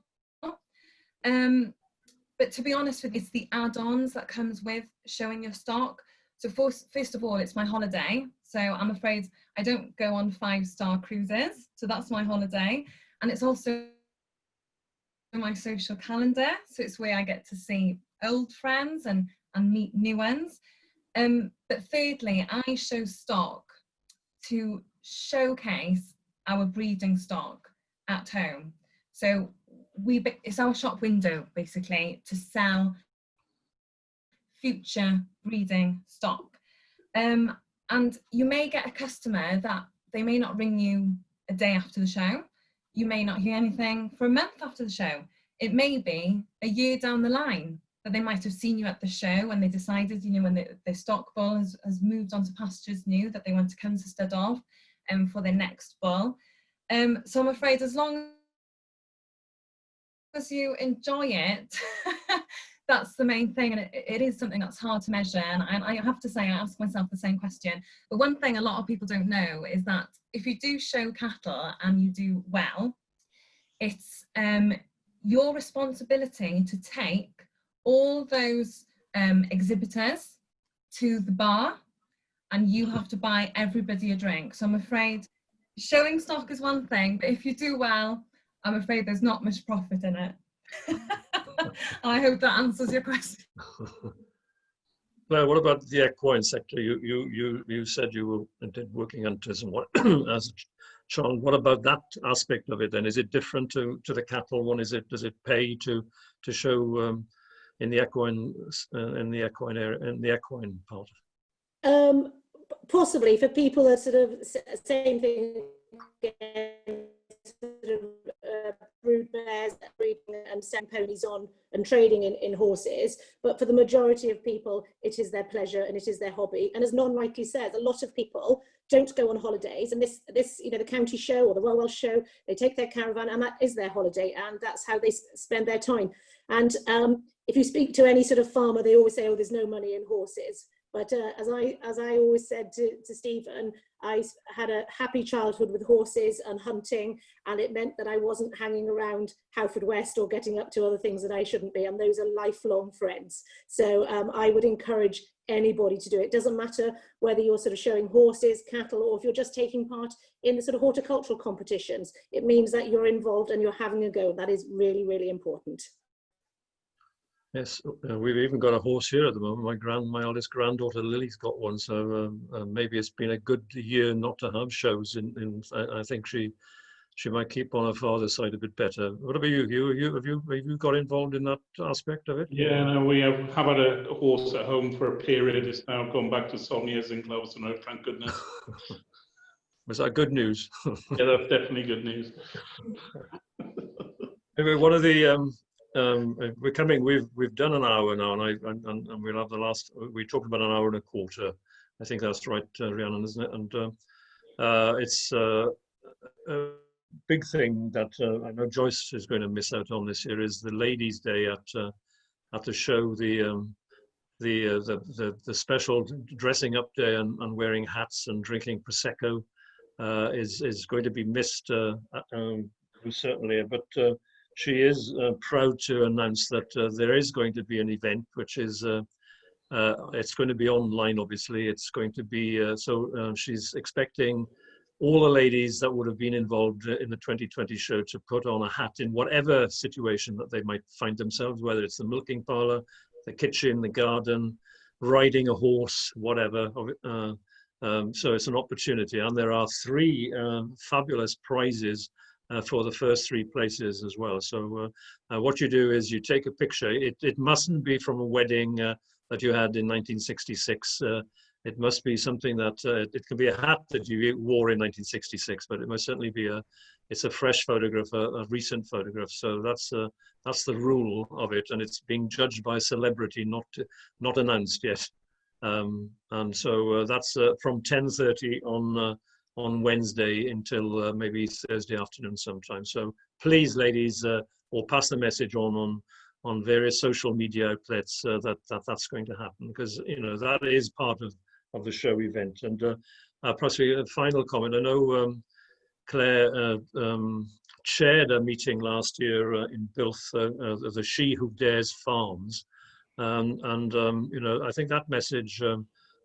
But to be honest with you, it's the add-ons that comes with showing your stock. So first of all, it's my holiday. So I'm afraid I don't go on 5-star cruises. So that's my holiday. And it's also my social calendar. So it's where I get to see old friends and meet new ones. But thirdly, I show stock to showcase our breeding stock at home. So it's our shop window basically to sell future breeding stock. And you may get a customer that they may not ring you a day after the show. You may not hear anything for a month after the show. It may be a year down the line that they might have seen you at the show and they decided, you know, when their stock bull has moved on to pastures new, that they want to come to stud off for their next bull. So I'm afraid as long as you enjoy it, that's the main thing, and it is something that's hard to measure. And I have to say, I ask myself the same question. But one thing a lot of people don't know is that if you do show cattle and you do well, it's your responsibility to take all those exhibitors to the bar, and you have to buy everybody a drink. So I'm afraid showing stock is one thing, but if you do well, I'm afraid there's not much profit in it. I hope that answers your question. Well, what about the equine sector? You said you did working hunters and what as a child. What about that aspect of it? And is it different to the cattle one? Does it pay to show in the equine area, in the equine part? Possibly for people that sort of same thing. Sort of brood mares breeding and send ponies on and trading in horses, but for the majority of people it is their pleasure and it is their hobby. And as Non rightly says, a lot of people don't go on holidays, and this you know, the county show or the Royal Welsh show, they take their caravan and that is their holiday, and that's how they spend their time. And if you speak to any sort of farmer, they always say, oh, there's no money in horses. But as I always said to Stephen, I had a happy childhood with horses and hunting, and it meant that I wasn't hanging around Haverfordwest or getting up to other things that I shouldn't be, and those are lifelong friends. So I would encourage anybody to do it. It doesn't matter whether you're sort of showing horses, cattle, or if you're just taking part in the sort of horticultural competitions. It means that you're involved and you're having a go. That is really, really important. Yes, we've even got a horse here at the moment. My eldest granddaughter Lily's got one, so maybe it's been a good year not to have shows. I think she might keep on her father's side a bit better. What about you? Have you got involved in that aspect of it? Yeah, no, we have had a horse at home for a period. It's now gone back to Sonia's in Clovelton, thank goodness. Was that good news? Yeah, that's definitely good news. Anyway, one of the we've done an hour now, and we'll have the last. We talked about an hour and a quarter. I think that's right, Rhiannon, isn't it? And it's a big thing that I know Joyce is going to miss out on this year is the Ladies' Day at the show. The special dressing up day and wearing hats and drinking prosecco is going to be missed certainly, but. She is proud to announce that there is going to be an event, which is, it's going to be online, obviously. It's going to be, she's expecting all the ladies that would have been involved in the 2020 show to put on a hat in whatever situation that they might find themselves, whether it's the milking parlour, the kitchen, the garden, riding a horse, whatever. So it's an opportunity. And there are 3 fabulous prizes for the first 3 places as well. So what you do is you take a picture. It mustn't be from a wedding that you had in 1966. it must be something that it can be a hat that you wore in 1966, but it must certainly be it's a fresh photograph, a recent photograph. So that's the rule of it, and it's being judged by a celebrity, not announced yet. And so that's from 10:30 on Wednesday until maybe Thursday afternoon sometime. So please, ladies, or pass the message on various social media outlets that's going to happen, because that is part of the show event. And possibly a final comment. I know Claire chaired a meeting last year in Bilth, the She Who Dares Farms, and I think that message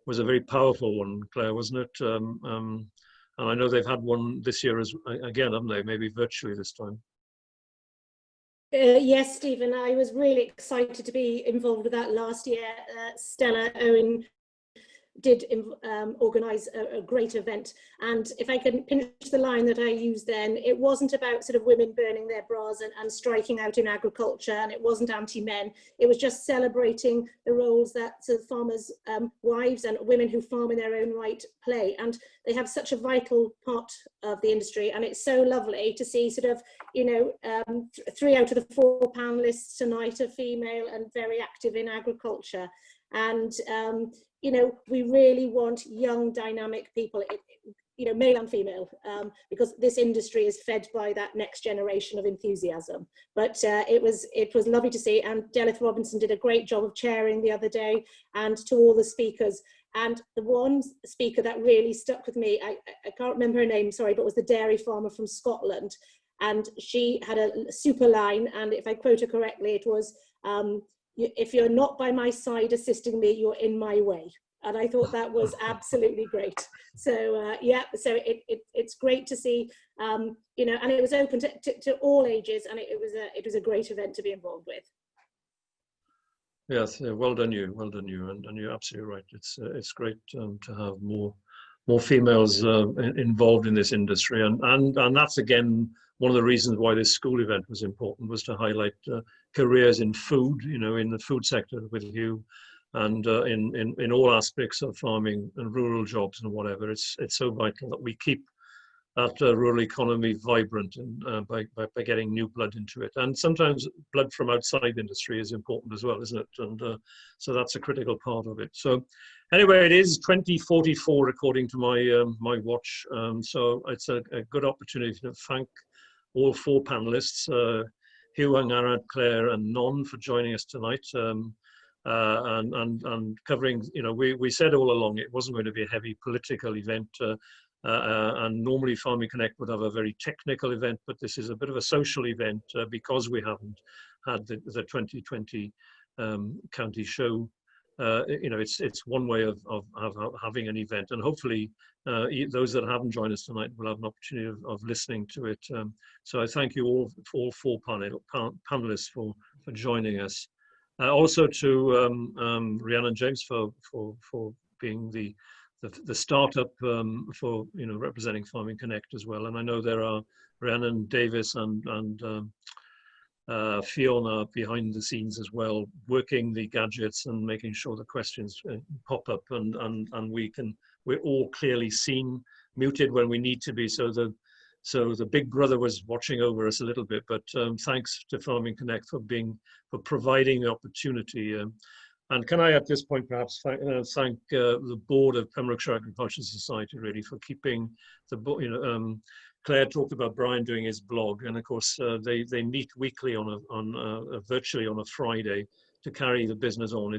was a very powerful one, Claire, wasn't it? And I know they've had one this year again, haven't they? Maybe virtually this time. Yes, Stephen, I was really excited to be involved with that last year. Stella Owen did organise a great event, and if I can finish the line that I used then, it wasn't about sort of women burning their bras and striking out in agriculture, and it wasn't anti-men. It was just celebrating the roles that sort of farmers' wives and women who farm in their own right play, and they have such a vital part of the industry. And it's so lovely to see sort of 3 out of the 4 panelists tonight are female and very active in agriculture. And we really want young, dynamic people, male and female, because this industry is fed by that next generation of enthusiasm. But it was lovely to see, and Delith Robinson did a great job of chairing the other day, and to all the speakers. And the one speaker that really stuck with me, I can't remember her name, sorry, but was the dairy farmer from Scotland. And she had a super line, and if I quote her correctly, it was, if you're not by my side assisting me, you're in my way. And I thought that was absolutely great. So so it's great to see, and it was open to all ages, and it was a great event to be involved with. Yes, well done you, and you're absolutely right. It's great to have more females involved in this industry, and that's again one of the reasons why this school event was important, was to highlight careers in food, in the food sector with you, and in all aspects of farming and rural jobs and whatever. It's so vital that we keep that rural economy vibrant, and by getting new blood into it. And sometimes blood from outside the industry is important as well, isn't it? And so that's a critical part of it. So anyway, it is 20:44 according to my watch. So it's a good opportunity to thank all 4 panelists, Hugh, Angarad, Claire and Non, for joining us tonight, and covering, we said all along it wasn't going to be a heavy political event, and normally Farming Connect would have a very technical event, but this is a bit of a social event because we haven't had the 2020 county show. It's one way of having an event, and hopefully those that haven't joined us tonight will have an opportunity of listening to it. So I thank you all 4 panelists for joining us. Also to Rhiannon James for being the startup for representing Farming Connect as well. And I know there are Rhiannon Davis and Fiona behind the scenes as well, working the gadgets and making sure the questions pop up, and we're all clearly seen, muted when we need to be. So the big brother was watching over us a little bit, but thanks to Farming Connect for providing the opportunity. And can I at this point perhaps thank the board of Pembrokeshire Agricultural Society really for keeping Claire talked about Brian doing his blog, and of course they meet weekly virtually on a Friday to carry the business on.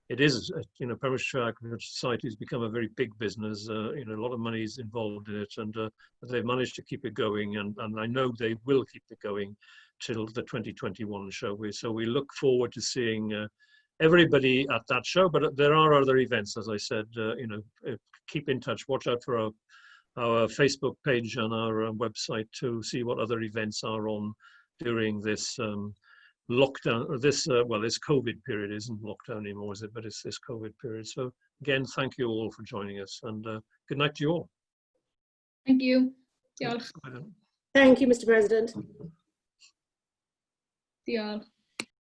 It is Pembrokeshire Agricultural Society has become a very big business. A lot of money is involved in it, and they've managed to keep it going, and I know they will keep it going till the 2021 show. So we look forward to seeing everybody at that show. But there are other events, as I said. Keep in touch. Watch out for our Facebook page and our website to see what other events are on during this lockdown, or this COVID period. Isn't lockdown anymore, is it? But it's this COVID period. So again, thank you all for joining us, and good night to you all. Thank you. Diolch. Thank you, Mr. President. Diolch.